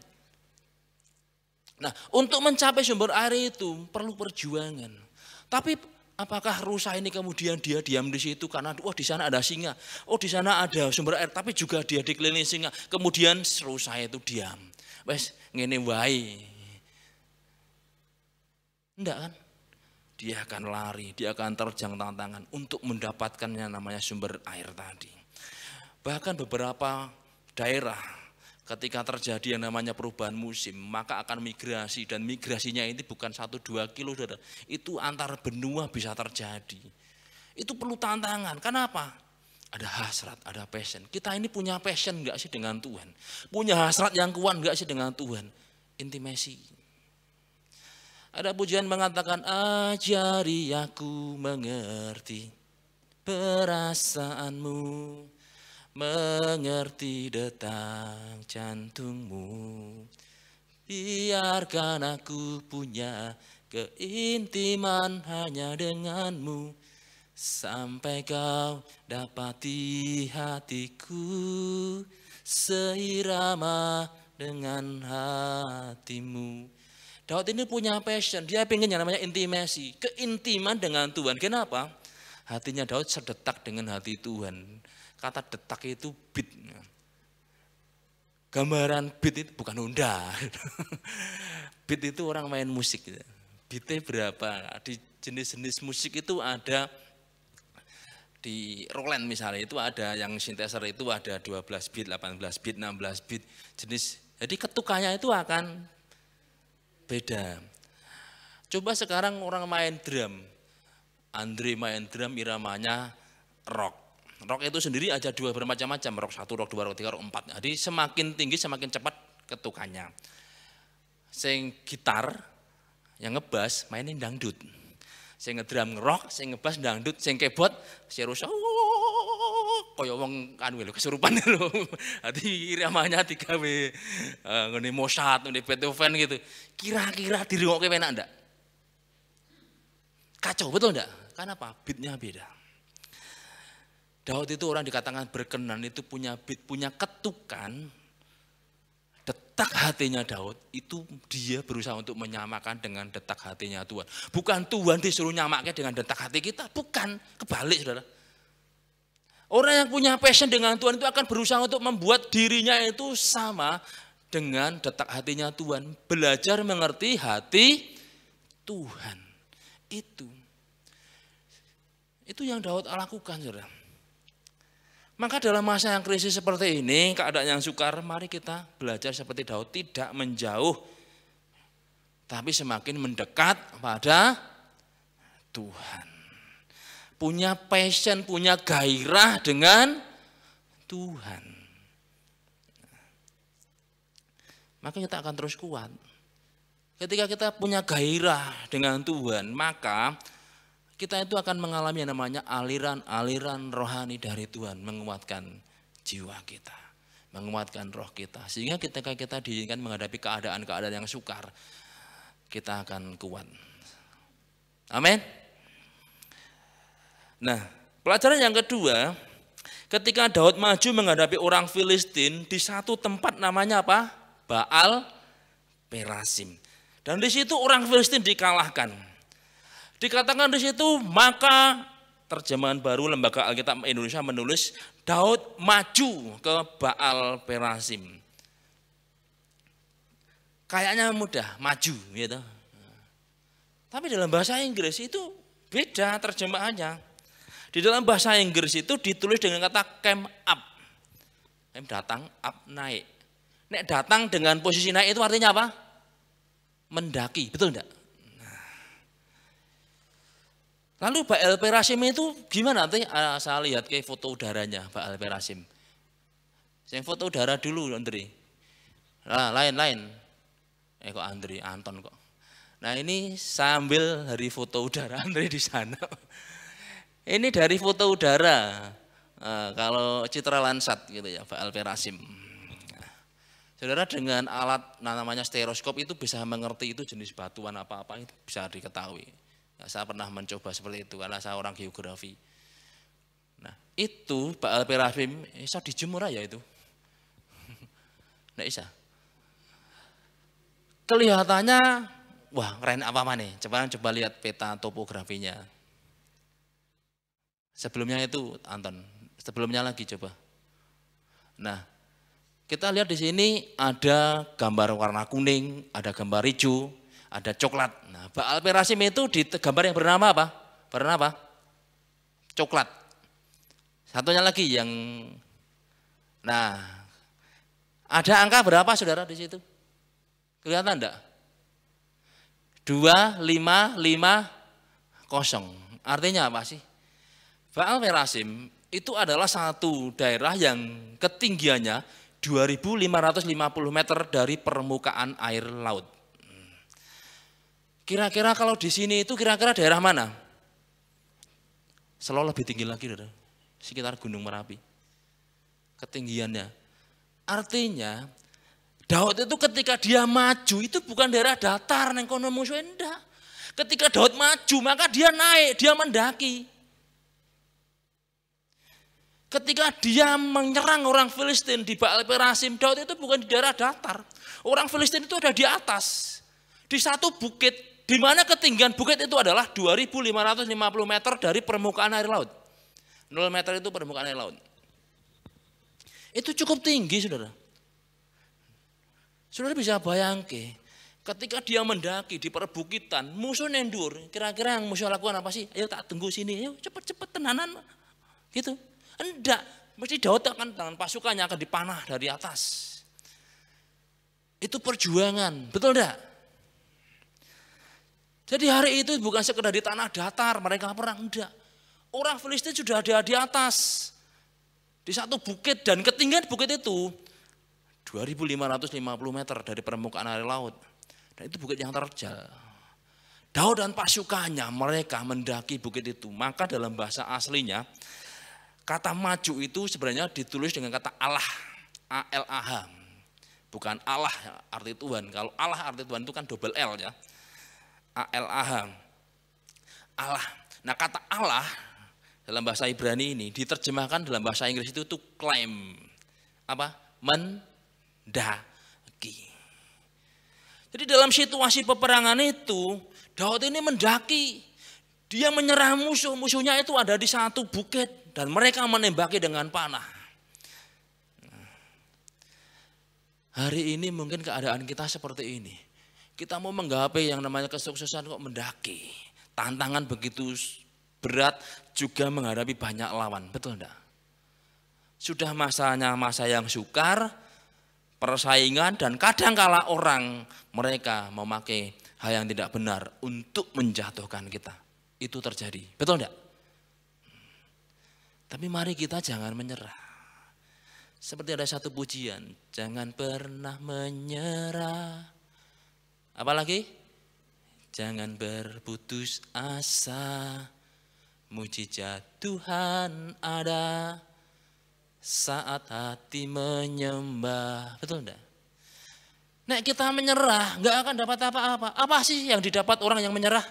Nah, untuk mencapai sumber air itu perlu perjuangan. Tapi apakah rusa ini kemudian dia diam di situ karena oh di sana ada singa, oh di sana ada sumber air, tapi juga dia dikelilingi singa. Kemudian rusa itu diam. Wes ngene wae. Enggak kan? Dia akan lari, dia akan terjang tantangan untuk mendapatkan yang namanya sumber air tadi. Bahkan beberapa daerah ketika terjadi yang namanya perubahan musim, maka akan migrasi, dan migrasinya ini bukan 1-2 kilo, saudara. Itu antar benua bisa terjadi. Itu perlu tantangan. Kenapa? Ada hasrat, ada passion. Kita ini punya passion enggak sih dengan Tuhan? Punya hasrat yang kuat enggak sih dengan Tuhan? Intimasi. Ada pujian mengatakan, ajari aku mengerti perasaanmu, mengerti detak jantungmu, biarkan aku punya keintiman hanya denganmu, sampai kau dapati hatiku seirama dengan hatimu. Daud ini punya passion, dia pengen yang namanya intimasi, keintiman dengan Tuhan. Kenapa? Hatinya Daud sedetak dengan hati Tuhan. Kata detak itu beat. Gambaran beat itu bukan Honda. Beat itu orang main musik. Beatnya berapa? Di jenis-jenis musik itu ada, di Roland misalnya itu ada yang synthesizer itu ada 12 beat, 18 beat, 16 beat jenis. Jadi ketukannya itu akan beda. Coba sekarang orang main drum. Andre main drum iramanya rock. Rock itu sendiri ada dua bermacam-macam, rock 1, rock 2, rock 3, rock 4. Jadi semakin tinggi semakin cepat ketukannya. Sing gitar yang ngebass mainin dangdut. Sing ngedrum rock, sing ngebass dangdut, sing keyboard si rusak kaya wong anu lho kesurupan lho. Dadi iramanya digawe ngene Mozart, ngene Beethoven gitu. Kira-kira dirungokke enak ndak? Kacau, betul enggak? Karena apa? Beatnya beda. Daud itu orang dikatakan berkenan, itu punya beat, punya ketukan. Detak hatinya Daud itu dia berusaha untuk menyamakan dengan detak hatinya Tuhan. Bukan Tuhan disuruh nyamakan dengan detak hati kita, bukan, kebalik saudara. Orang yang punya passion dengan Tuhan itu akan berusaha untuk membuat dirinya itu sama dengan detak hatinya Tuhan. Belajar mengerti hati Tuhan. Itu yang Daud lakukan saudara. Maka dalam masa yang krisis seperti ini, keadaan yang sukar, mari kita belajar seperti Daud, tidak menjauh, tapi semakin mendekat pada Tuhan. Punya passion, punya gairah dengan Tuhan. Maka kita akan terus kuat. Ketika kita punya gairah dengan Tuhan, maka kita itu akan mengalami yang namanya aliran-aliran rohani dari Tuhan, menguatkan jiwa kita, menguatkan roh kita. Sehingga ketika kita diizinkan menghadapi keadaan-keadaan yang sukar, kita akan kuat. Amin. Nah, pelajaran yang kedua, ketika Daud maju menghadapi orang Filistin di satu tempat namanya apa? Baal Perasim. Dan di situ orang Filistin dikalahkan. Dikatakan di situ, maka terjemahan baru Lembaga Alkitab Indonesia menulis Daud maju ke Baal Perasim. Kayaknya mudah, maju gitu. Tapi dalam bahasa Inggris itu beda terjemahannya. Di dalam bahasa Inggris itu ditulis dengan kata came up. Came datang, up naik. Nek datang dengan posisi naik itu artinya apa? Mendaki, betul enggak? Lalu Baal Perasim itu gimana? Nanti saya lihat ke foto udaranya Baal Perasim. Yang foto udara dulu Andri. Nah, lain-lain. Kok Andri, Anton kok. Nah ini sambil dari foto udara Andri di sana. Ini dari foto udara. Kalau Citra Lansat gitu ya, Baal Perasim. Saudara dengan alat namanya stereoskop itu bisa mengerti itu jenis batuan apa-apa itu bisa diketahui. Nah, saya pernah mencoba seperti itu karena saya orang geografi. Nah itu Baal Perasim bisa dijemur aja itu. Nggak bisa. Kelihatannya wah keren apa nih? Coba lihat peta topografinya. Sebelumnya itu Anton, sebelumnya lagi coba. Nah kita lihat di sini ada gambar warna kuning, ada gambar hijau, ada coklat. Nah, Baal Perasim itu di gambar yang bernama apa? Bernama apa? Coklat. Satunya lagi yang, nah, ada angka berapa saudara di situ? Kelihatan enggak? 2550. Artinya apa sih? Baal Perasim itu adalah satu daerah yang ketinggiannya 2.550 meter dari permukaan air laut. Kira-kira kalau di sini itu kira-kira daerah mana? Selalu lebih tinggi lagi, sekitar Gunung Merapi. Ketinggiannya. Artinya Daud itu ketika dia maju itu bukan daerah datar neng kono musuh enggak. Ketika Daud maju maka dia naik, dia mendaki. Ketika dia menyerang orang Filistin di Baal Perasim, Daud itu bukan di daerah datar. Orang Filistin itu ada di atas. Di satu bukit, di mana ketinggian bukit itu adalah 2.550 meter dari permukaan air laut. 0 meter itu permukaan air laut. Itu cukup tinggi, saudara. Saudara bisa bayangkan, ketika dia mendaki di perbukitan, musuh nendur. Kira-kira yang musuh lakukan apa sih? Ayo tak tunggu sini, ayo cepet-cepet tenanan. Gitu. Enggak, mesti Daud akan dengan pasukannya akan dipanah dari atas. Itu perjuangan, betul enggak? Jadi hari itu bukan sekedar di tanah datar mereka perang, enggak. Orang Filistin sudah ada di atas. Di satu bukit dan ketinggian bukit itu 2.550 meter dari permukaan air laut. Dan itu bukit yang terjal. Daud dan pasukannya mereka mendaki bukit itu. Maka dalam bahasa aslinya Kata maju itu sebenarnya ditulis dengan kata Allah, A-L-A-H. Bukan Allah arti Tuhan. Kalau Allah arti Tuhan itu kan double L ya. A-L-A-H. Allah. Nah kata Allah dalam bahasa Ibrani ini diterjemahkan dalam bahasa Inggris itu claim. Apa? Mendaki. Jadi dalam situasi peperangan itu Daud ini mendaki. Dia menyerang musuh. Musuhnya itu ada di satu bukit dan mereka menembaki dengan panah. Hari ini mungkin keadaan kita seperti ini. Kita mau menggapai yang namanya kesuksesan kok mendaki. Tantangan begitu berat juga menghadapi banyak lawan. Betul enggak? Sudah masanya masa yang sukar, persaingan, dan kadangkala orang mereka memakai hal yang tidak benar untuk menjatuhkan kita. Itu terjadi. Betul enggak? Tapi mari kita jangan menyerah. Seperti ada satu pujian, jangan pernah menyerah. Apalagi? Jangan berputus asa. Mujizat Tuhan ada saat hati menyembah. Betul enggak? Nek kita menyerah, enggak akan dapat apa-apa. Apa sih yang didapat orang yang menyerah?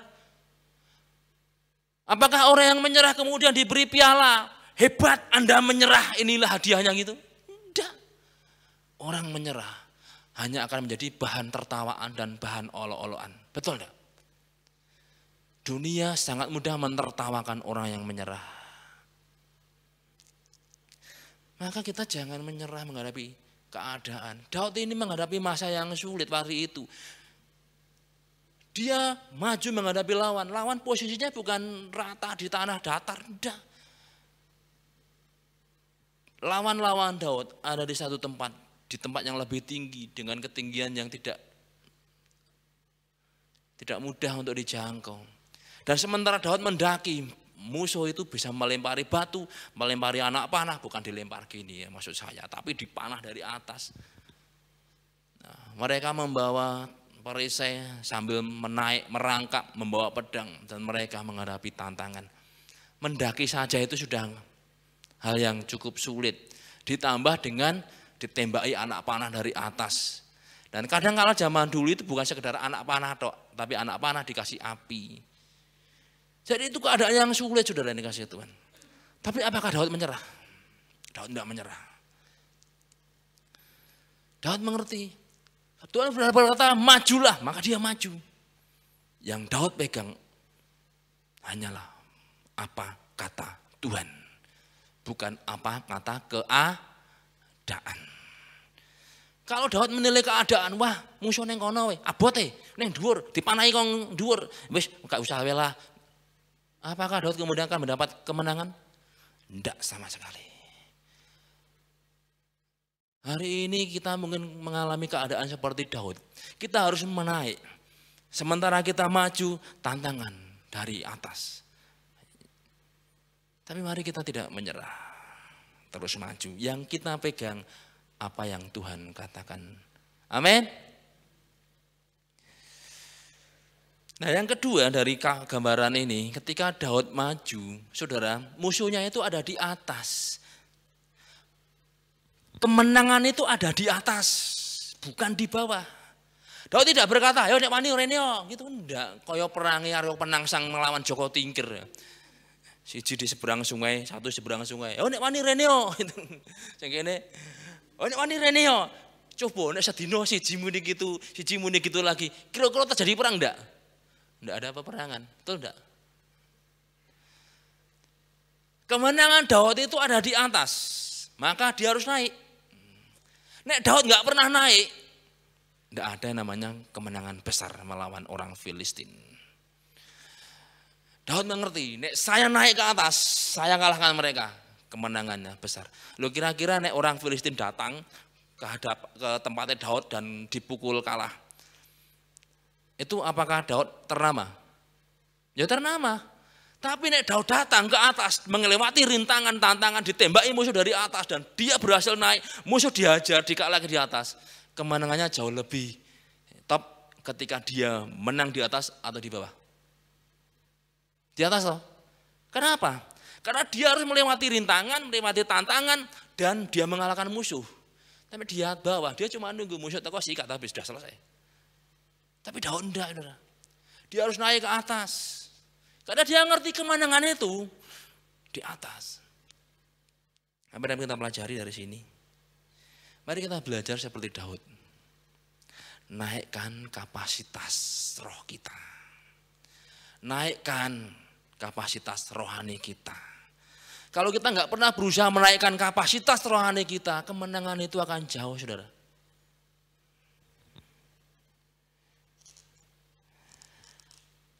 Apakah orang yang menyerah kemudian diberi piala? Hebat Anda menyerah, inilah hadiahnya gitu. Tidak. Orang menyerah hanya akan menjadi bahan tertawaan dan bahan olok-olokan. Betul enggak? Dunia sangat mudah menertawakan orang yang menyerah. Maka kita jangan menyerah menghadapi keadaan. Daud ini menghadapi masa yang sulit waktu itu. Dia maju menghadapi lawan. Lawan posisinya bukan rata di tanah datar. Tidak. Lawan-lawan Daud ada di satu tempat. Di tempat yang lebih tinggi. Dengan ketinggian yang tidak mudah untuk dijangkau. Dan sementara Daud mendaki, musuh itu bisa melempari batu, melempari anak panah, bukan dilempar gini ya maksud saya, tapi dipanah dari atas. Nah, mereka membawa perisai sambil merangkak, membawa pedang, dan mereka menghadapi tantangan. Mendaki saja itu sudah hal yang cukup sulit, ditambah dengan ditembaki anak panah dari atas. Dan kadang kala zaman dulu itu bukan sekedar anak panah tok, tapi anak panah dikasih api. Jadi itu keadaan yang sulit saudara yang dikasih Tuhan. Tapi apakah Daud menyerah? Daud tidak menyerah. Daud mengerti. Tuhan berkata majulah, maka dia maju. Yang Daud pegang hanyalah apa kata Tuhan. Bukan apa kata keadaan. Kalau Daud menilai keadaan, wah musuh neng kono we, abote, neng dhuwur, dipanahi kong dhuwur, wis gak usah welah. Apakah Daud kemudian akan mendapat kemenangan? Tidak sama sekali. Hari ini kita mungkin mengalami keadaan seperti Daud. Kita harus menaik. Sementara kita maju, tantangan dari atas. Tapi mari kita tidak menyerah. Terus maju. Yang kita pegang apa yang Tuhan katakan. Amin. Nah yang kedua dari gambaran ini, ketika Daud maju, saudara, musuhnya itu ada di atas. Kemenangan itu ada di atas, bukan di bawah. Daud tidak berkata, ayo nek wani reneo, gitu enggak. Kaya perangi Aryo Penangsang melawan Joko Tingkir. Siji di seberang sungai, satu di seberang sungai. Ayo nek wani reneo, gitu. Sing kene, ayo nek wani reneo. Coba nek sedina siji muni gitu lagi. Kira-kira terjadi perang enggak? Enggak ada peperangan, betul enggak? Kemenangan Daud itu ada di atas, maka dia harus naik. Nek Daud enggak pernah naik, enggak ada yang namanya kemenangan besar melawan orang Filistin. Daud mengerti, nek saya naik ke atas, saya kalahkan mereka, kemenangannya besar. Lo kira-kira nek orang Filistin datang ke tempatnya Daud dan dipukul kalah, itu apakah Daud ternama? Ya ternama. Tapi nek Daud datang ke atas, melewati rintangan, tantangan, ditembaki musuh dari atas dan dia berhasil naik, musuh dihajar, dikalahkan di atas. Kemenangannya jauh lebih top ketika dia menang di atas atau di bawah. Di atas loh. Kenapa? Karena dia harus melewati rintangan, melewati tantangan, dan dia mengalahkan musuh. Tapi dia bawah, dia cuma nunggu musuh teko sikat habis sudah selesai. Tapi Daud enggak, saudara. Dia harus naik ke atas. Karena dia ngerti kemenangan itu di atas. Apa yang kita pelajari dari sini? Mari kita belajar seperti Daud. Naikkan kapasitas roh kita. Naikkan kapasitas rohani kita. Kalau kita nggak pernah berusaha menaikkan kapasitas rohani kita, kemenangan itu akan jauh, saudara.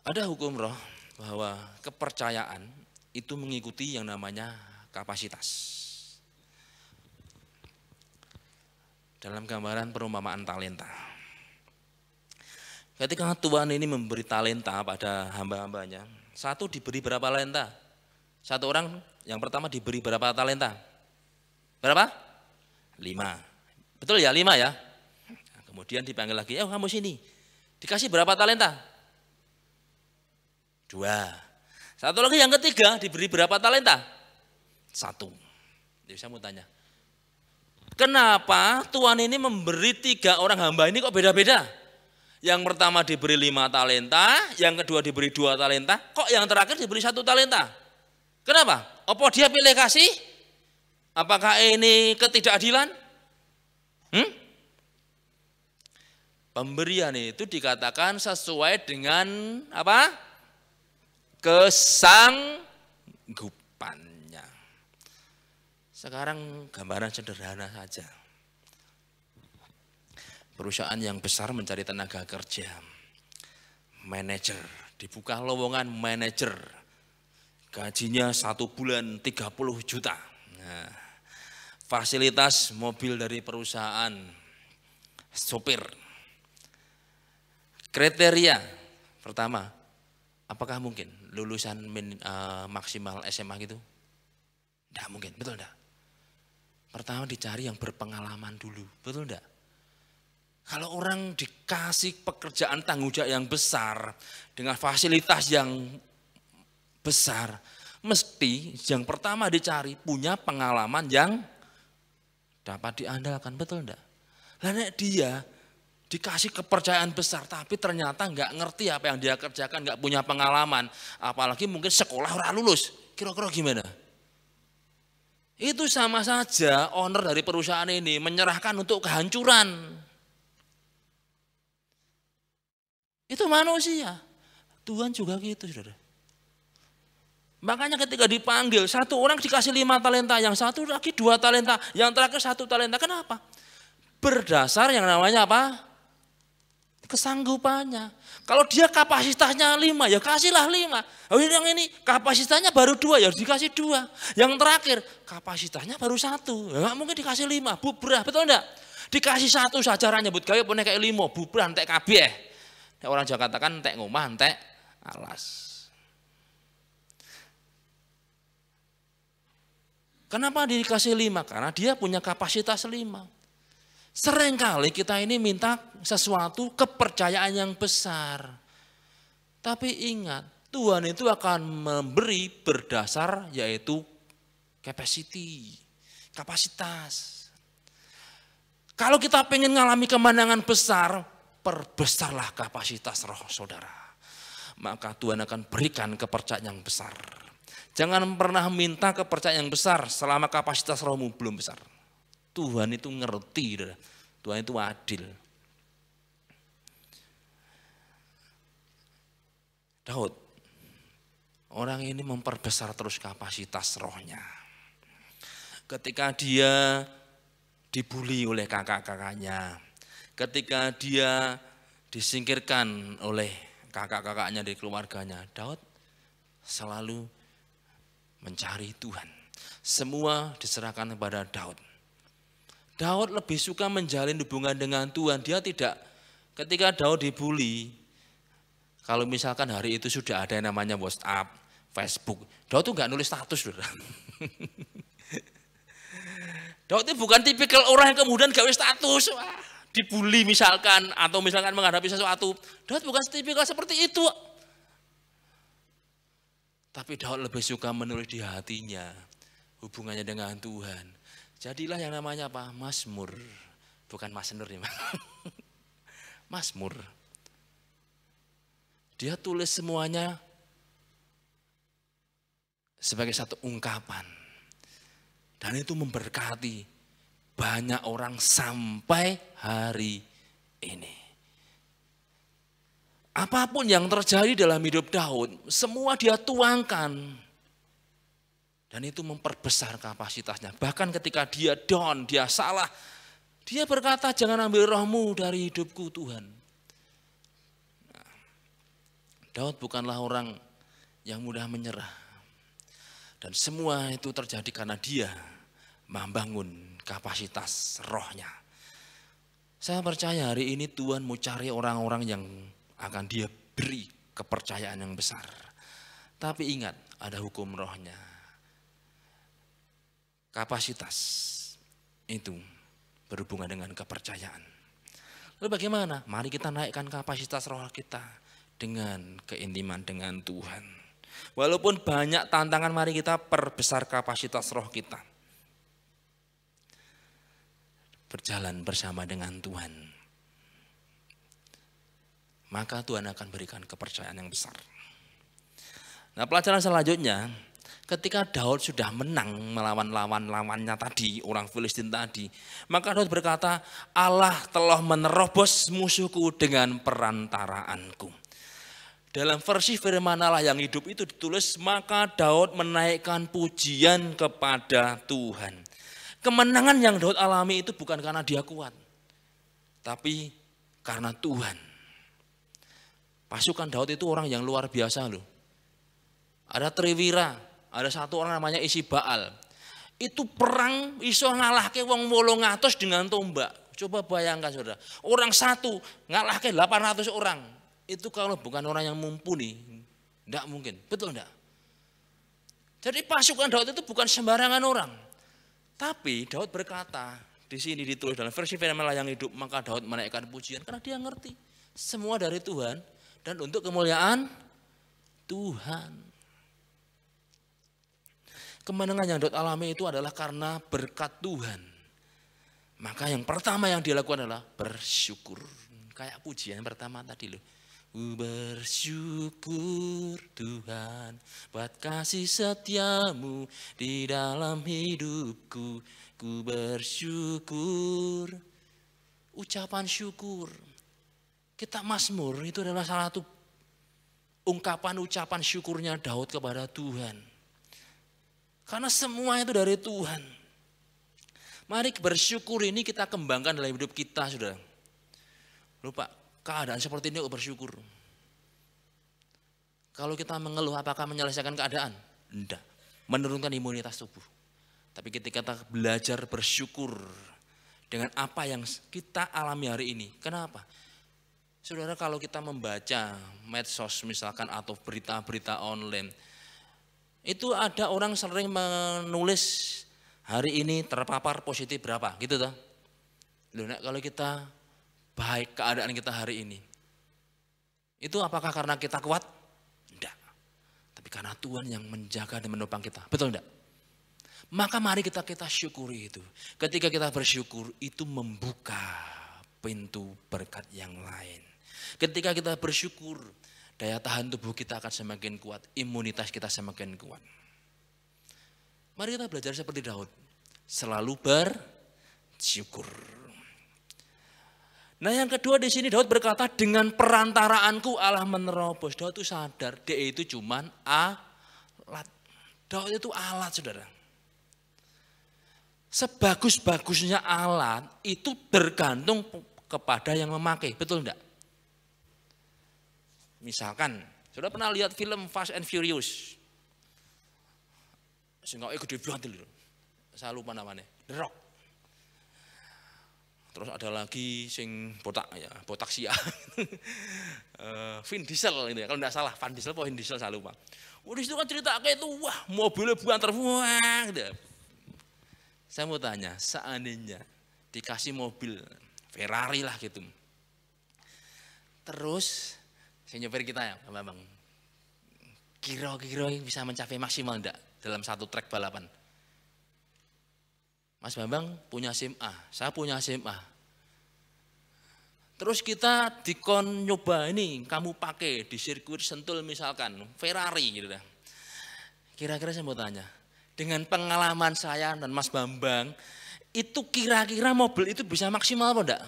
Ada hukum roh bahwa kepercayaan itu mengikuti yang namanya kapasitas. Dalam gambaran perumpamaan talenta. Ketika Tuhan ini memberi talenta pada hamba-hambanya, satu diberi berapa talenta? Satu orang yang pertama diberi berapa talenta? Berapa? 5. Betul ya, 5 ya? Kemudian dipanggil lagi, kamu sini. Dikasih berapa talenta? 2. Satu lagi yang ketiga diberi berapa talenta? 1. Jadi saya mau tanya, kenapa Tuhan ini memberi 3 orang hamba ini kok beda-beda? Yang pertama diberi 5 talenta, yang kedua diberi 2 talenta, kok yang terakhir diberi 1 talenta? Kenapa? Apa dia pilih kasih? Apakah ini ketidakadilan? Pemberian itu dikatakan sesuai dengan apa? Kesanggupannya. Sekarang gambaran sederhana saja. Perusahaan yang besar mencari tenaga kerja. Manajer, dibuka lowongan manajer. Gajinya 1 bulan 30 juta. Nah, fasilitas mobil dari perusahaan, sopir. Kriteria pertama, apakah mungkin lulusan maksimal SMA gitu? Tidak mungkin, betul enggak? Pertama dicari yang berpengalaman dulu, betul enggak? Kalau orang dikasih pekerjaan tanggung jawab yang besar, dengan fasilitas yang besar, mesti yang pertama dicari punya pengalaman yang dapat diandalkan, betul enggak? Lalu dia dikasih kepercayaan besar, tapi ternyata nggak ngerti apa yang dia kerjakan, nggak punya pengalaman, apalagi mungkin sekolah ora lulus, kira-kira gimana? Itu sama saja owner dari perusahaan ini menyerahkan untuk kehancuran. Itu manusia, Tuhan juga gitu, saudara. Makanya ketika dipanggil, satu orang dikasih 5 talenta, yang satu lagi 2 talenta, yang terakhir 1 talenta. Kenapa? Berdasar yang namanya apa? Kesanggupannya. Kalau dia kapasitasnya 5, ya kasihlah 5. Yang ini kapasitasnya baru 2, ya dikasih 2. Yang terakhir kapasitasnya baru 1, ya nggak mungkin dikasih 5, bubrah, betul enggak? Dikasih 1 saja nyebut gawe punya kayak 5, bubrah entek kabeh. Orang Jawa katakan entek ngomah, entek alas. Kenapa dikasih 5? Karena dia punya kapasitas 5. Seringkali kita ini minta sesuatu kepercayaan yang besar. Tapi ingat, Tuhan itu akan memberi berdasar yaitu capacity, kapasitas. Kalau kita pengen mengalami kemenangan besar, perbesarlah kapasitas roh saudara. Maka Tuhan akan berikan kepercayaan yang besar. Jangan pernah minta kepercayaan yang besar selama kapasitas rohmu belum besar. Tuhan itu ngerti, Tuhan itu adil. Daud, orang ini memperbesar terus kapasitas rohnya. Ketika dia dibully oleh kakak-kakaknya, ketika dia disingkirkan oleh kakak-kakaknya dari keluarganya, Daud selalu mencari Tuhan. Semua diserahkan kepada Daud. Daud lebih suka menjalin hubungan dengan Tuhan. Dia tidak, ketika Daud dibully, kalau misalkan hari itu sudah ada yang namanya WhatsApp, Facebook, Daud tuh nggak nulis status, saudara. Daud itu bukan tipikal orang yang kemudian gawe status, dibully misalkan, atau misalkan menghadapi sesuatu. Daud bukan tipikal seperti itu. Tapi Daud lebih suka menulis di hatinya hubungannya dengan Tuhan. Jadilah yang namanya apa? Mazmur. Bukan Mas Nur ya, Mazmur. Dia tulis semuanya sebagai satu ungkapan. Dan itu memberkati banyak orang sampai hari ini. Apapun yang terjadi dalam hidup Daud, semua dia tuangkan. Dan itu memperbesar kapasitasnya. Bahkan ketika dia down, dia salah, dia berkata, jangan ambil rohmu dari hidupku Tuhan. Nah, Daud bukanlah orang yang mudah menyerah. Dan semua itu terjadi karena dia membangun kapasitas rohnya. Saya percaya hari ini Tuhan mau cari orang-orang yang akan dia beri kepercayaan yang besar. Tapi ingat, ada hukum rohnya. Kapasitas itu berhubungan dengan kepercayaan. Lalu bagaimana? Mari kita naikkan kapasitas roh kita dengan keintiman dengan Tuhan. Walaupun banyak tantangan, mari kita perbesar kapasitas roh kita. Berjalan bersama dengan Tuhan. Maka Tuhan akan berikan kepercayaan yang besar. Nah, pelajaran selanjutnya, ketika Daud sudah menang melawan lawannya tadi, orang Filistin tadi, maka Daud berkata, Allah telah menerobos musuhku dengan perantaraanku. Dalam versi firman Allah yang hidup itu ditulis, maka Daud menaikkan pujian kepada Tuhan. Kemenangan yang Daud alami itu bukan karena dia kuat, tapi karena Tuhan. Pasukan Daud itu orang yang luar biasa loh. Ada Triwira, ada satu orang namanya Isibaal. Itu perang iso ngalahke wong 800 dengan tombak. Coba bayangkan saudara, orang satu ngalahke 800 orang. Itu kalau bukan orang yang mumpuni, enggak mungkin. Betul enggak? Jadi pasukan Daud itu bukan sembarangan orang. Tapi Daud berkata, di sini ditulis dalam versi firman Allah yang hidup, maka Daud menaikkan pujian karena dia ngerti semua dari Tuhan dan untuk kemuliaan Tuhan. Kemenangan yang Daud alami itu adalah karena berkat Tuhan. Maka yang pertama yang dia lakukan adalah bersyukur. Kayak pujian yang pertama tadi loh. Bersyukur Tuhan buat kasih setiamu di dalam hidupku. Ku bersyukur. Ucapan syukur. Kita Mazmur itu adalah salah satu ungkapan ucapan syukurnya Daud kepada Tuhan. Karena semua itu dari Tuhan. Mari bersyukur ini kita kembangkan dalam hidup kita, saudara. Lupa, keadaan seperti ini bersyukur. Kalau kita mengeluh, apakah menyelesaikan keadaan? Tidak. Menurunkan imunitas tubuh. Tapi ketika kita belajar bersyukur dengan apa yang kita alami hari ini. Kenapa? Saudara, kalau kita membaca medsos misalkan atau berita-berita online, itu ada orang sering menulis hari ini terpapar positif berapa, gitu toh. Loh, kalau kita baik keadaan kita hari ini, itu apakah karena kita kuat? Tidak. Tapi karena Tuhan yang menjaga dan menopang kita. Betul enggak? Maka mari kita syukuri itu. Ketika kita bersyukur, itu membuka pintu berkat yang lain. Ketika kita bersyukur, daya tahan tubuh kita akan semakin kuat, imunitas kita semakin kuat. Mari kita belajar seperti Daud, selalu bersyukur. Nah, yang kedua di sini Daud berkata, dengan perantaraanku Allah menerobos. Daud itu sadar, dia itu cuman alat. Daud itu alat, saudara. Sebagus-bagusnya alat itu tergantung kepada yang memakai, betul enggak? Misalkan, sudah pernah lihat film Fast and Furious? Sehingga gede banget loh. Saya lupa namanya, The Rock. Terus ada lagi sing botak ya, botak sia. Vin Diesel itu ya, kalau enggak salah, Vin Diesel saya lupa. Udah itu kan cerita kayak itu, wah mobilnya buanter, wah gitu. Saya mau tanya, seandainya dikasih mobil Ferrari lah gitu. Terus si nyopir kita ya, Bang, kira-kira bisa mencapai maksimal enggak dalam satu trek balapan? Mas Bambang punya SIM A, saya punya SIM A. Terus kita dikon nyoba ini, kamu pakai di sirkuit Sentul misalkan, Ferrari gitu dah. Kira-kira saya mau tanya, dengan pengalaman saya dan Mas Bambang, itu kira-kira mobil itu bisa maksimal apa enggak?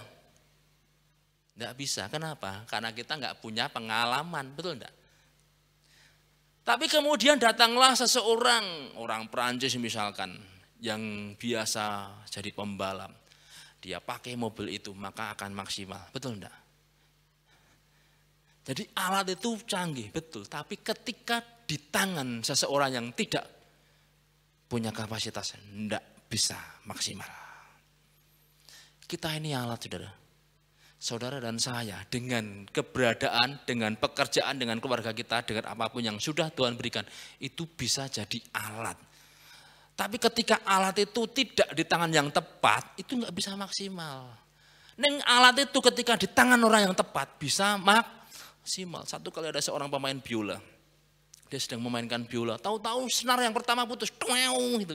Enggak bisa, kenapa? Karena kita enggak punya pengalaman, betul enggak? Tapi kemudian datanglah seseorang, orang Perancis misalkan, yang biasa jadi pembalap. Dia pakai mobil itu maka akan maksimal, betul enggak? Jadi alat itu canggih, betul. Tapi ketika di tangan seseorang yang tidak punya kapasitas, enggak bisa maksimal. Kita ini alat, saudara. Saudara dan saya dengan keberadaan, dengan pekerjaan, dengan keluarga kita, dengan apapun yang sudah Tuhan berikan, itu bisa jadi alat. Tapi ketika alat itu tidak di tangan yang tepat, itu nggak bisa maksimal. Neng alat itu ketika di tangan orang yang tepat bisa maksimal. Satu kali ada seorang pemain biola, dia sedang memainkan biola, tahu-tahu senar yang pertama putus, gitu.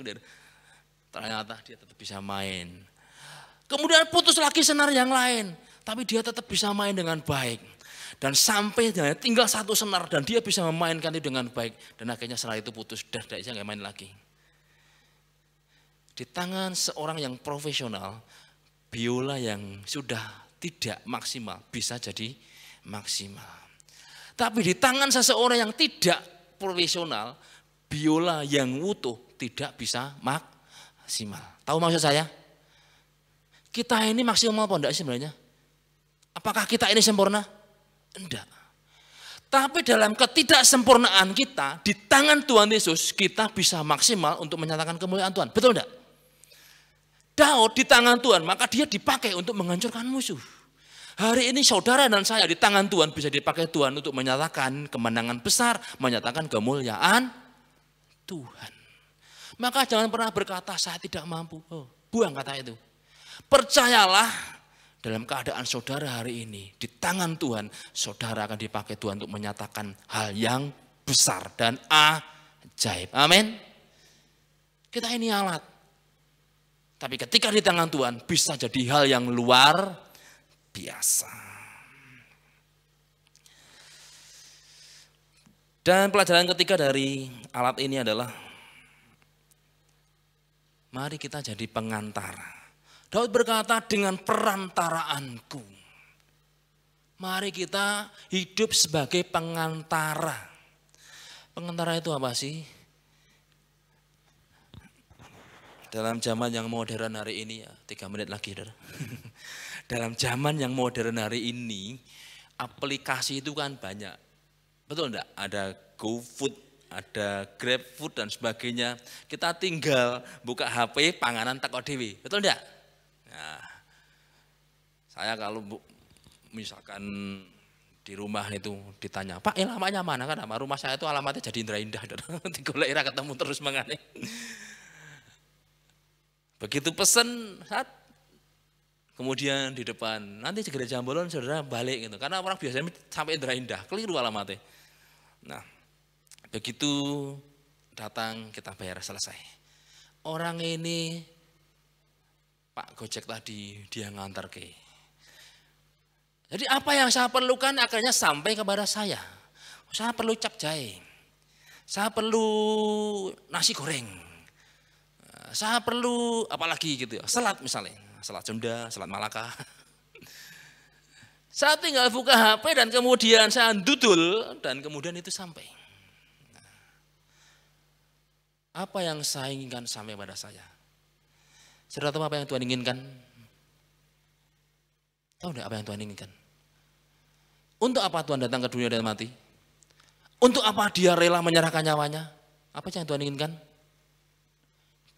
Ternyata dia tetap bisa main. Kemudian putus lagi senar yang lain, tapi dia tetap bisa main dengan baik. Dan sampai tinggal satu senar dan dia bisa memainkan itu dengan baik. Dan akhirnya senar itu putus, dan dia nggak main lagi. Di tangan seorang yang profesional, biola yang sudah tidak maksimal bisa jadi maksimal. Tapi di tangan seseorang yang tidak profesional, biola yang utuh tidak bisa maksimal. Tahu maksud saya? Kita ini maksimal apa enggak sebenarnya? Apakah kita ini sempurna? Enggak. Tapi dalam ketidaksempurnaan kita, di tangan Tuhan Yesus, kita bisa maksimal untuk menyatakan kemuliaan Tuhan. Betul enggak? Daud di tangan Tuhan, maka dia dipakai untuk menghancurkan musuh. Hari ini saudara dan saya di tangan Tuhan bisa dipakai Tuhan untuk menyatakan kemenangan besar, menyatakan kemuliaan Tuhan. Maka jangan pernah berkata saya tidak mampu. Oh, buang kata itu. Percayalah dalam keadaan saudara hari ini di tangan Tuhan, saudara akan dipakai Tuhan untuk menyatakan hal yang besar dan ajaib. Amin. Kita ini alat. Tapi ketika di tangan Tuhan bisa jadi hal yang luar biasa. Dan pelajaran ketiga dari alat ini adalah mari kita jadi pengantara. Daud berkata dengan perantaraanku. Mari kita hidup sebagai pengantara. Pengantara itu apa sih? Dalam zaman yang modern hari ini, ya 3 menit lagi. Dalam zaman yang modern hari ini, aplikasi itu kan banyak. Betul enggak? Ada GoFood, ada GrabFood dan sebagainya. Kita tinggal buka HP, panganan teko dewe. Betul enggak? Nah, saya kalau misalkan di rumah itu ditanya, Pak alamatnya mana? Kan rumah saya itu alamatnya jadi Indra Indah. Digolek ira ketemu terus mangane. Begitu pesen, saat kemudian di depan, nanti segera Jambolon saudara balik gitu. Karena orang biasanya sampai Indra Indah, keliru alamatnya. Nah, begitu datang kita bayar selesai. Orang ini, Pak Gojek tadi dia ngantar ke. Jadi apa yang saya perlukan akhirnya sampai kepada saya. Saya perlu capcay, saya perlu nasi goreng. Saya perlu apalagi gitu ya, selat misalnya, selat Sunda, selat Malaka. Saya tinggal buka HP dan kemudian saya dudul dan kemudian itu sampai. Apa yang saya inginkan sampai pada saya? Saudara tahu apa yang Tuhan inginkan? Tahu enggak apa yang Tuhan inginkan? Untuk apa Tuhan datang ke dunia dan mati? Untuk apa dia rela menyerahkan nyawanya? Apa yang Tuhan inginkan?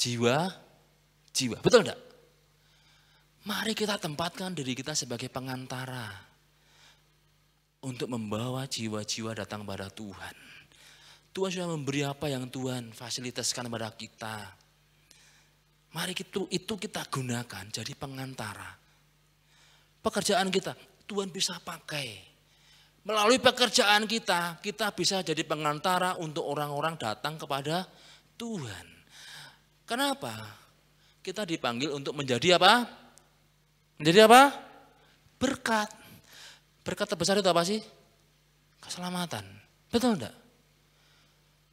Jiwa, betul enggak? Mari kita tempatkan diri kita sebagai pengantara untuk membawa jiwa-jiwa datang pada Tuhan. Tuhan sudah memberi apa yang Tuhan fasilitaskan pada kita. Mari itu kita gunakan jadi pengantara. Pekerjaan kita Tuhan bisa pakai. Melalui pekerjaan kita, kita bisa jadi pengantara untuk orang-orang datang kepada Tuhan. Kenapa? Kita dipanggil untuk menjadi apa? Menjadi apa? Berkat. Berkat terbesar itu apa sih? Keselamatan. Betul enggak?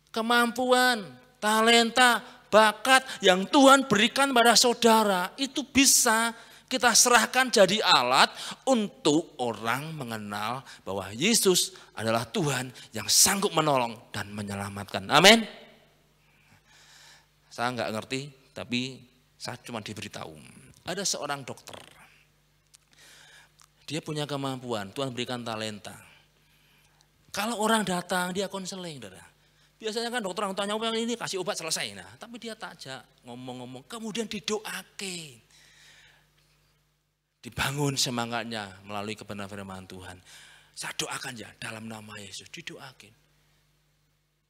Kemampuan, talenta, bakat yang Tuhan berikan pada saudara itu bisa kita serahkan jadi alat untuk orang mengenal bahwa Yesus adalah Tuhan yang sanggup menolong dan menyelamatkan. Amin. Saya nggak ngerti, tapi saya cuma diberitahu. Ada seorang dokter. Dia punya kemampuan, Tuhan berikan talenta. Kalau orang datang, dia konseling, saudara. Biasanya kan dokter orang tanya, ini kasih obat selesai. Nah, tapi dia takjak ngomong-ngomong, kemudian didoakan. Dibangun semangatnya melalui kebenaran firman Tuhan. Saya doakan ya dalam nama Yesus, didoakan.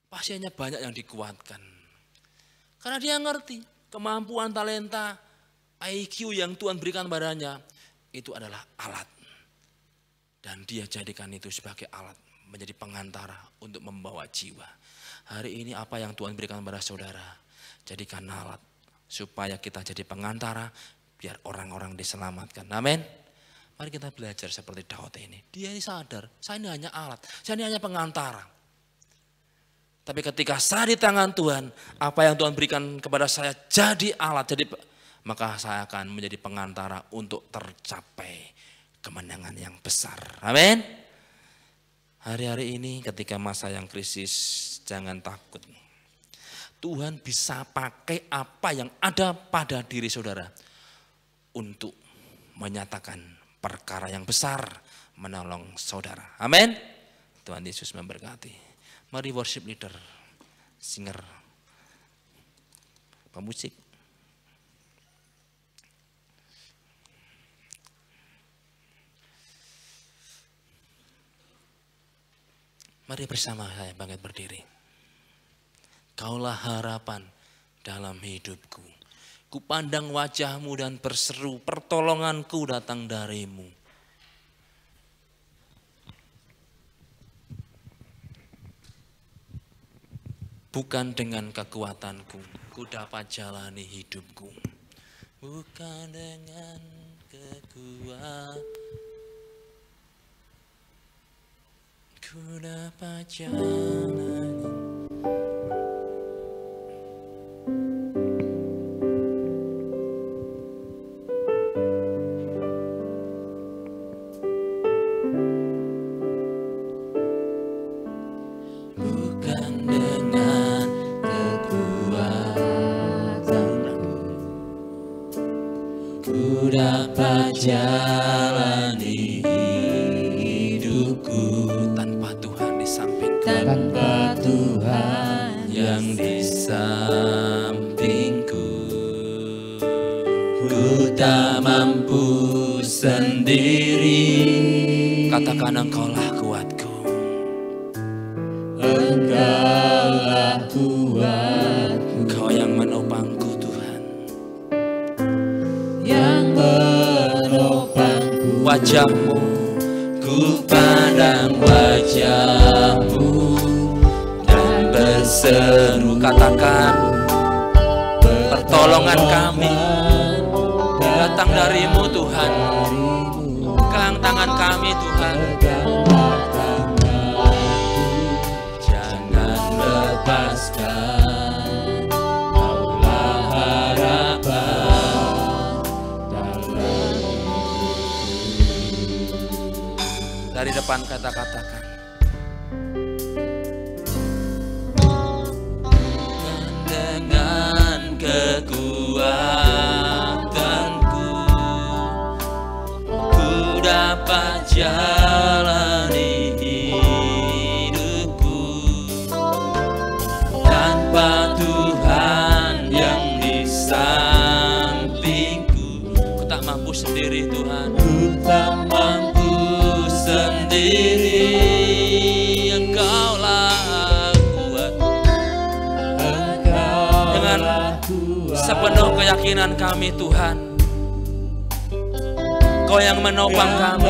Pasiennya banyak yang dikuatkan. Karena dia ngerti kemampuan, talenta, IQ yang Tuhan berikan padanya itu adalah alat. Dan dia jadikan itu sebagai alat menjadi pengantara untuk membawa jiwa. Hari ini apa yang Tuhan berikan pada saudara, jadikan alat supaya kita jadi pengantara biar orang-orang diselamatkan. Amin. Mari kita belajar seperti Daud ini. Dia ini sadar, saya ini hanya alat, saya ini hanya pengantara. Tapi ketika saya di tangan Tuhan, apa yang Tuhan berikan kepada saya jadi alat, maka saya akan menjadi pengantara untuk tercapai kemenangan yang besar. Amin. Hari-hari ini ketika masa yang krisis, jangan takut. Tuhan bisa pakai apa yang ada pada diri saudara untuk menyatakan perkara yang besar, menolong saudara. Amin. Tuhan Yesus memberkati. Mari worship leader, singer, pemusik. Mari bersama saya bangkit berdiri. Kaulah harapan dalam hidupku. Kupandang wajahmu dan berseru, pertolonganku datang darimu. Bukan dengan kekuatanku, ku dapat jalani hidupku. Bukan dengan kekuatan. Ku dapat jalani. Bukan dengan kekuatanku, ku dapat jalani hidupku. Tanpa Tuhan yang di sampingku, ku tak mampu sendiri. Katakan engkaulah kuatku. Engkaulah kuatku. Kau yang menopangku Tuhan. Yang menopangku. Wajahmu, ku pandang wajahmu dan berseru. Katakan pertolongan kami datang darimu Tuhan. Pegang tangan kami Tuhan. Jangan lepaskan, Kaulah harapan dalam hidupku. Dari depan kata-katakan. Dengan kekuatanku, ku dapat jalani hidupku. Tanpa Tuhan yang di sampingku, ku tak mampu sendiri Tuhan. Ku tak mampu sendiri. Engkaulah kuat. Dengan sepenuh keyakinan kami Tuhan, Kau yang menopang kami.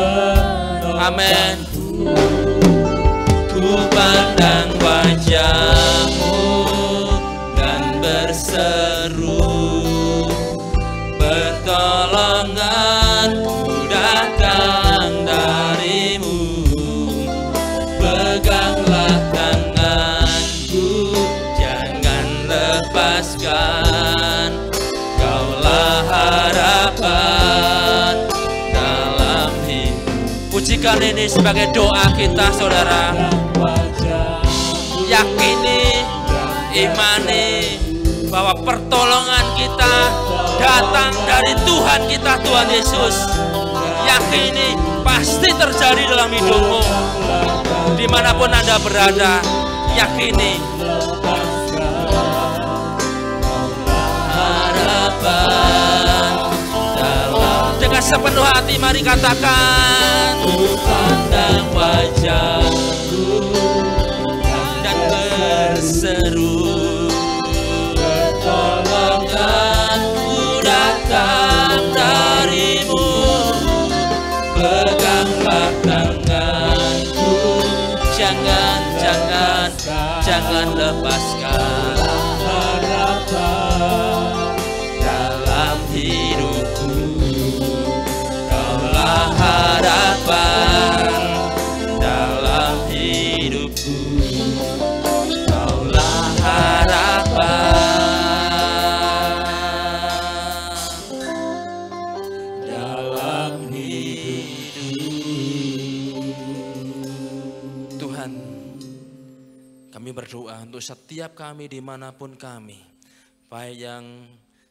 Amin. Jadikan ini sebagai doa kita, saudara. Yakini, imani bahwa pertolongan kita datang dari Tuhan kita, Tuhan Yesus. Yakini, pasti terjadi dalam hidupmu. Dimanapun Anda berada, yakini. Harapan dengan sepenuh hati, mari katakan, pandang wajahku dan berseru, pertolonganku datang darimu, peganglah tanganku, jangan lepaskan dalam hidupku. Kaulah harapan dalam hidupku, kaulah harapan dalam hidup. Tuhan, kami berdoa untuk setiap kami dimanapun kami, baik yang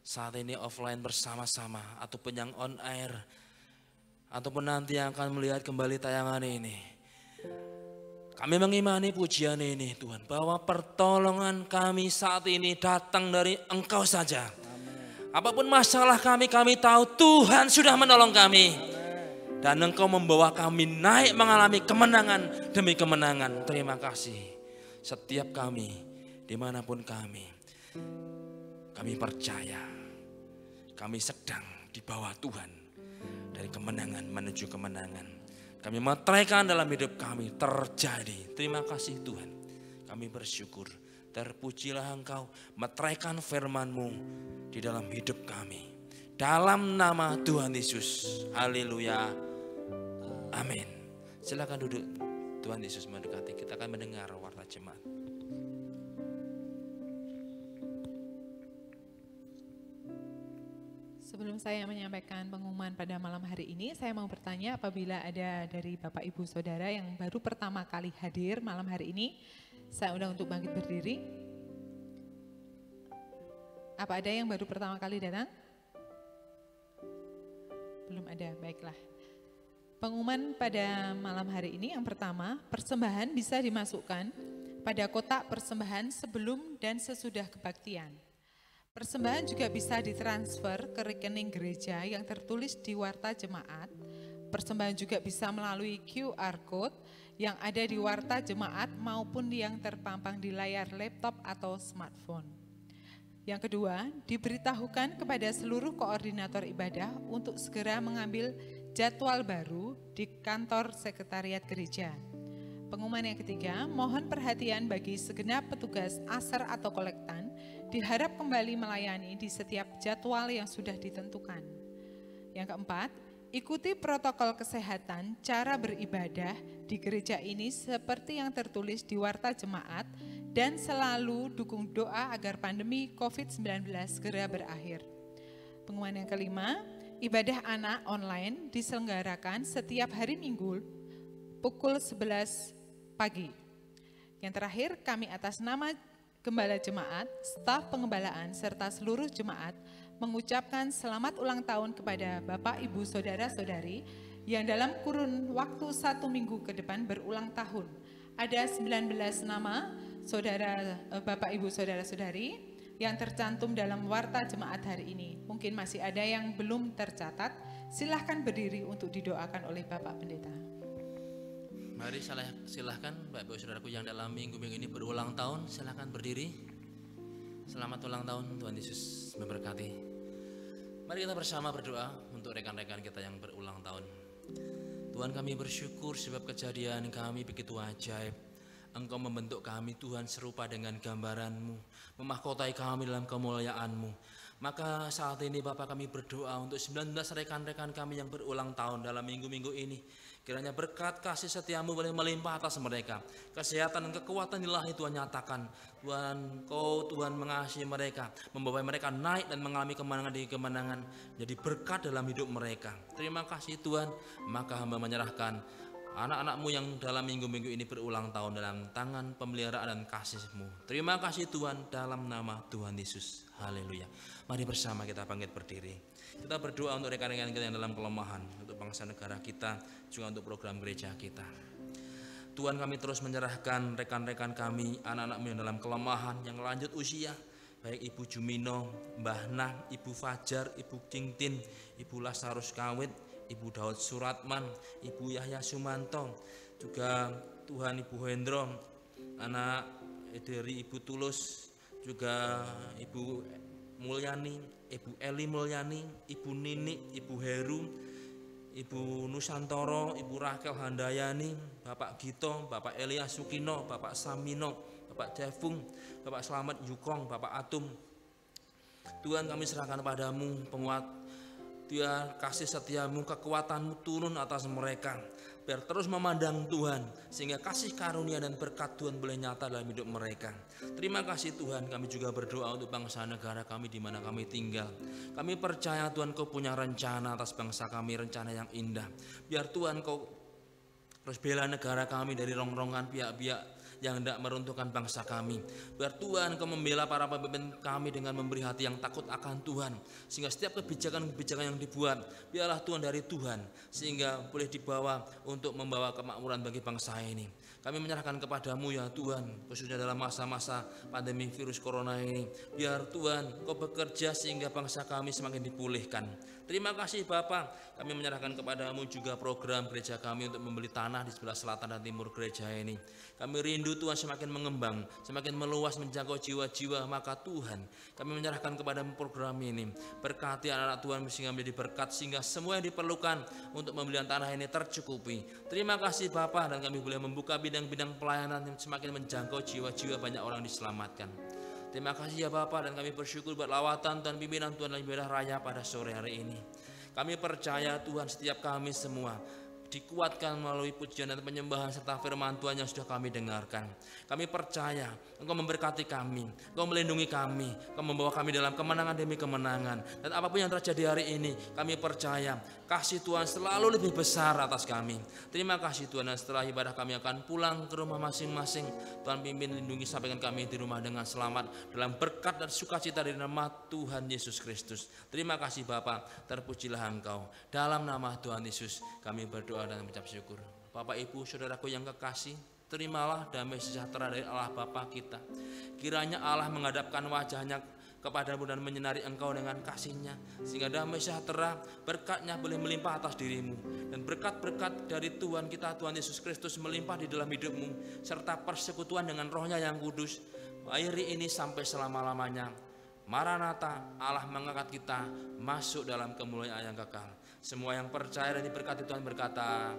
saat ini offline bersama-sama ataupun yang on air, ataupun nanti yang akan melihat kembali tayangan ini. Kami mengimani pujian ini Tuhan, bahwa pertolongan kami saat ini datang dari Engkau saja. Apapun masalah kami tahu Tuhan sudah menolong kami. Dan Engkau membawa kami naik mengalami kemenangan demi kemenangan. Terima kasih. Setiap kami, dimanapun kami percaya kami sedang di bawah Tuhan. Dari kemenangan menuju kemenangan. Kami meteraikan dalam hidup kami terjadi. Terima kasih Tuhan. Kami bersyukur. Terpujilah Engkau meteraikan firman-Mu di dalam hidup kami. Dalam nama Tuhan Yesus. Haleluya. Amin. Silakan duduk. Tuhan Yesus mendekati. Kita akan mendengar warta jemaat. Sebelum saya menyampaikan pengumuman pada malam hari ini, saya mau bertanya apabila ada dari Bapak Ibu Saudara yang baru pertama kali hadir malam hari ini, saya undang untuk bangkit berdiri. Apa ada yang baru pertama kali datang? Belum ada, baiklah. Pengumuman pada malam hari ini yang pertama, persembahan bisa dimasukkan pada kotak persembahan sebelum dan sesudah kebaktian. Persembahan juga bisa ditransfer ke rekening gereja yang tertulis di warta jemaat. Persembahan juga bisa melalui QR Code yang ada di warta jemaat maupun yang terpampang di layar laptop atau smartphone. Yang kedua, diberitahukan kepada seluruh koordinator ibadah untuk segera mengambil jadwal baru di kantor sekretariat gereja. Pengumuman yang ketiga, mohon perhatian bagi segenap petugas asar atau kolektan, diharap kembali melayani di setiap jadwal yang sudah ditentukan. Yang keempat, ikuti protokol kesehatan cara beribadah di gereja ini seperti yang tertulis di warta jemaat dan selalu dukung doa agar pandemi COVID-19 segera berakhir. Pengumuman yang kelima, ibadah anak online diselenggarakan setiap hari Minggu pukul 11 pagi. Yang terakhir, kami atas nama Gembala Jemaat, staf pengembalaan, serta seluruh jemaat mengucapkan selamat ulang tahun kepada Bapak, Ibu, Saudara-saudari yang dalam kurun waktu 1 minggu ke depan berulang tahun. Ada 19 nama saudara, Bapak, Ibu, Saudara-saudari yang tercantum dalam warta jemaat hari ini. Mungkin masih ada yang belum tercatat, silahkan berdiri untuk didoakan oleh Bapak Pendeta. Mari silahkan Bapak-Ibu Saudaraku yang dalam minggu-minggu ini berulang tahun, silahkan berdiri. Selamat ulang tahun, Tuhan Yesus memberkati. Mari kita bersama berdoa untuk rekan-rekan kita yang berulang tahun. Tuhan, kami bersyukur sebab kejadian kami begitu ajaib. Engkau membentuk kami Tuhan serupa dengan gambaran-Mu, memahkotai kami dalam kemuliaan-Mu. Maka saat ini Bapak, kami berdoa untuk 19 rekan-rekan kami yang berulang tahun dalam minggu-minggu ini. Kiranya berkat kasih setiamu boleh melimpah atas mereka. Kesehatan dan kekuatan ilahi Tuhan nyatakan. Tuhan, Kau Tuhan mengasihi mereka. Membawa mereka naik dan mengalami kemenangan di kemenangan. Jadi berkat dalam hidup mereka. Terima kasih Tuhan. Maka hamba menyerahkan anak-anakmu yang dalam minggu-minggu ini berulang tahun dalam tangan pemeliharaan dan kasih-Mu. Terima kasih Tuhan, dalam nama Tuhan Yesus. Haleluya. Mari bersama kita bangkit berdiri. Kita berdoa untuk rekan-rekan kita yang dalam kelemahan, untuk bangsa negara kita, juga untuk program gereja kita. Tuhan, kami terus menyerahkan rekan-rekan kami, anak-anak-Mu yang dalam kelemahan, yang lanjut usia, baik Ibu Jumino, Mbah Nah, Ibu Fajar, Ibu Cingtin, Ibu Lasarus Kawit, Ibu Daud Suratman, Ibu Yahya Sumanto, juga Tuhan Ibu Hendro, anak dari Ibu Tulus, juga Ibu Mulyani, Ibu Eli Mulyani, Ibu Nini, Ibu Heru, Ibu Nusantoro, Ibu Rakel Handayani, Bapak Gito, Bapak Elia Sukino, Bapak Samino, Bapak Devung, Bapak Slamet Yukong, Bapak Atum. Tuhan, kami serahkan padamu penguat, Tuhan, kasih setiamu, kekuatanmu turun atas mereka, biar terus memandang Tuhan, sehingga kasih karunia dan berkat Tuhan boleh nyata dalam hidup mereka. Terima kasih Tuhan, kami juga berdoa untuk bangsa negara kami di mana kami tinggal. Kami percaya Tuhan, Kau punya rencana atas bangsa kami, rencana yang indah. Biar Tuhan Kau terus bela negara kami dari rongrongan pihak-pihak yang hendak meruntuhkan bangsa kami. Biar Tuhan Kau membela para pemimpin kami dengan memberi hati yang takut akan Tuhan, sehingga setiap kebijakan-kebijakan yang dibuat biarlah Tuhan dari Tuhan, sehingga boleh dibawa untuk membawa kemakmuran bagi bangsa ini. Kami menyerahkan kepadamu ya Tuhan, khususnya dalam masa-masa pandemi virus corona ini. Biar Tuhan Kau bekerja sehingga bangsa kami semakin dipulihkan. Terima kasih Bapa, kami menyerahkan kepadamu juga program gereja kami untuk membeli tanah di sebelah selatan dan timur gereja ini. Kami rindu Tuhan semakin mengembang, semakin meluas menjangkau jiwa-jiwa. Maka Tuhan, kami menyerahkan kepadamu program ini. Berkati anak-anak Tuhan sehingga menjadi berkat, sehingga semua yang diperlukan untuk pembelian tanah ini tercukupi. Terima kasih Bapa, dan kami boleh membuka bidang-bidang pelayanan yang semakin menjangkau jiwa-jiwa, banyak orang diselamatkan. Terima kasih ya Bapa, dan kami bersyukur buat lawatan dan pimpinan Tuhan dalam ibadah raya pada sore hari ini. Kami percaya Tuhan, setiap kami semua dikuatkan melalui pujian dan penyembahan serta firman Tuhan yang sudah kami dengarkan. Kami percaya Engkau memberkati kami, Engkau melindungi kami, Engkau membawa kami dalam kemenangan demi kemenangan. Dan apapun yang terjadi hari ini, kami percaya kasih Tuhan selalu lebih besar atas kami. Terima kasih Tuhan, dan setelah ibadah kami akan pulang ke rumah masing-masing. Tuhan pimpin, lindungi, sampaikan kami di rumah dengan selamat, dalam berkat dan sukacita di nama Tuhan Yesus Kristus. Terima kasih Bapa, terpujilah Engkau. Dalam nama Tuhan Yesus kami berdoa dan mengucap syukur. Bapak Ibu saudaraku yang kekasih, terimalah damai sejahtera dari Allah Bapa kita. Kiranya Allah menghadapkan wajahnya kepadamu dan menyinari engkau dengan kasih-Nya, sehingga damai sejahtera berkat-Nya boleh melimpah atas dirimu, dan berkat-berkat dari Tuhan kita Tuhan Yesus Kristus melimpah di dalam hidupmu, serta persekutuan dengan Roh-Nya yang kudus hari ini sampai selama-lamanya. Maranatha, Allah mengangkat kita masuk dalam kemuliaan yang kekal. Semua yang percaya dan diberkati Tuhan berkata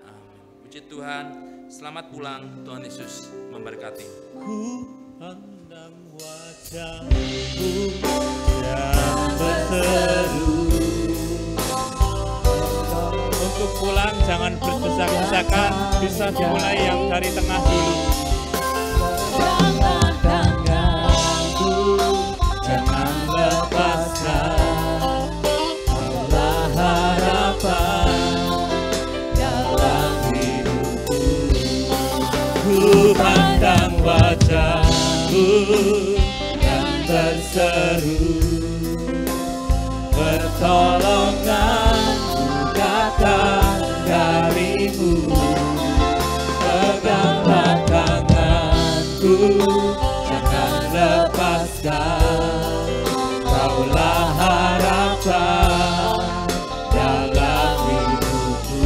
amin. Puji Tuhan, selamat pulang, Tuhan Yesus memberkati. Ku pandang wajah-Mu yang berseru. Untuk pulang jangan berdesak-desakan, bisa dimulai yang dari tengah dulu. Jangan tanganku, jangan lepaskan. Kaulah harapan dalam hidupku. Ku pandang wajah-Mu yang berseru. Pertolongan-Mu datang dari-Mu. Peganglah tanganku, jangan lepaskan. Kaulah harapan dalam hidupku.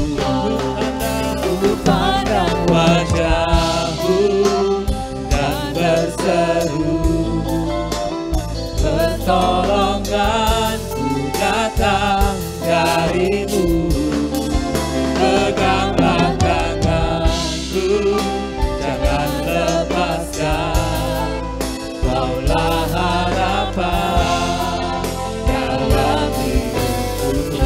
Ku pandang wajah-Mu dan berseru. Pertolongan-Mu datang dari-Mu. Peganglah tanganku, jangan lepaskan. Kaulah harapan dalam hidupku.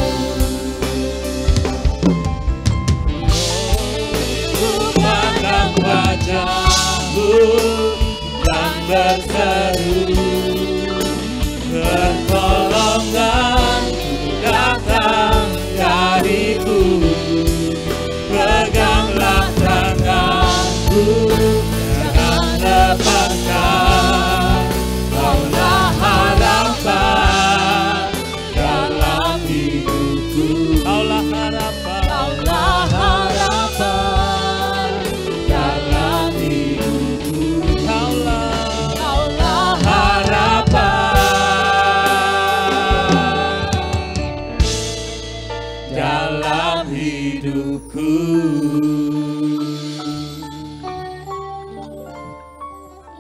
Ku pandang wajah-Mu dan berseru.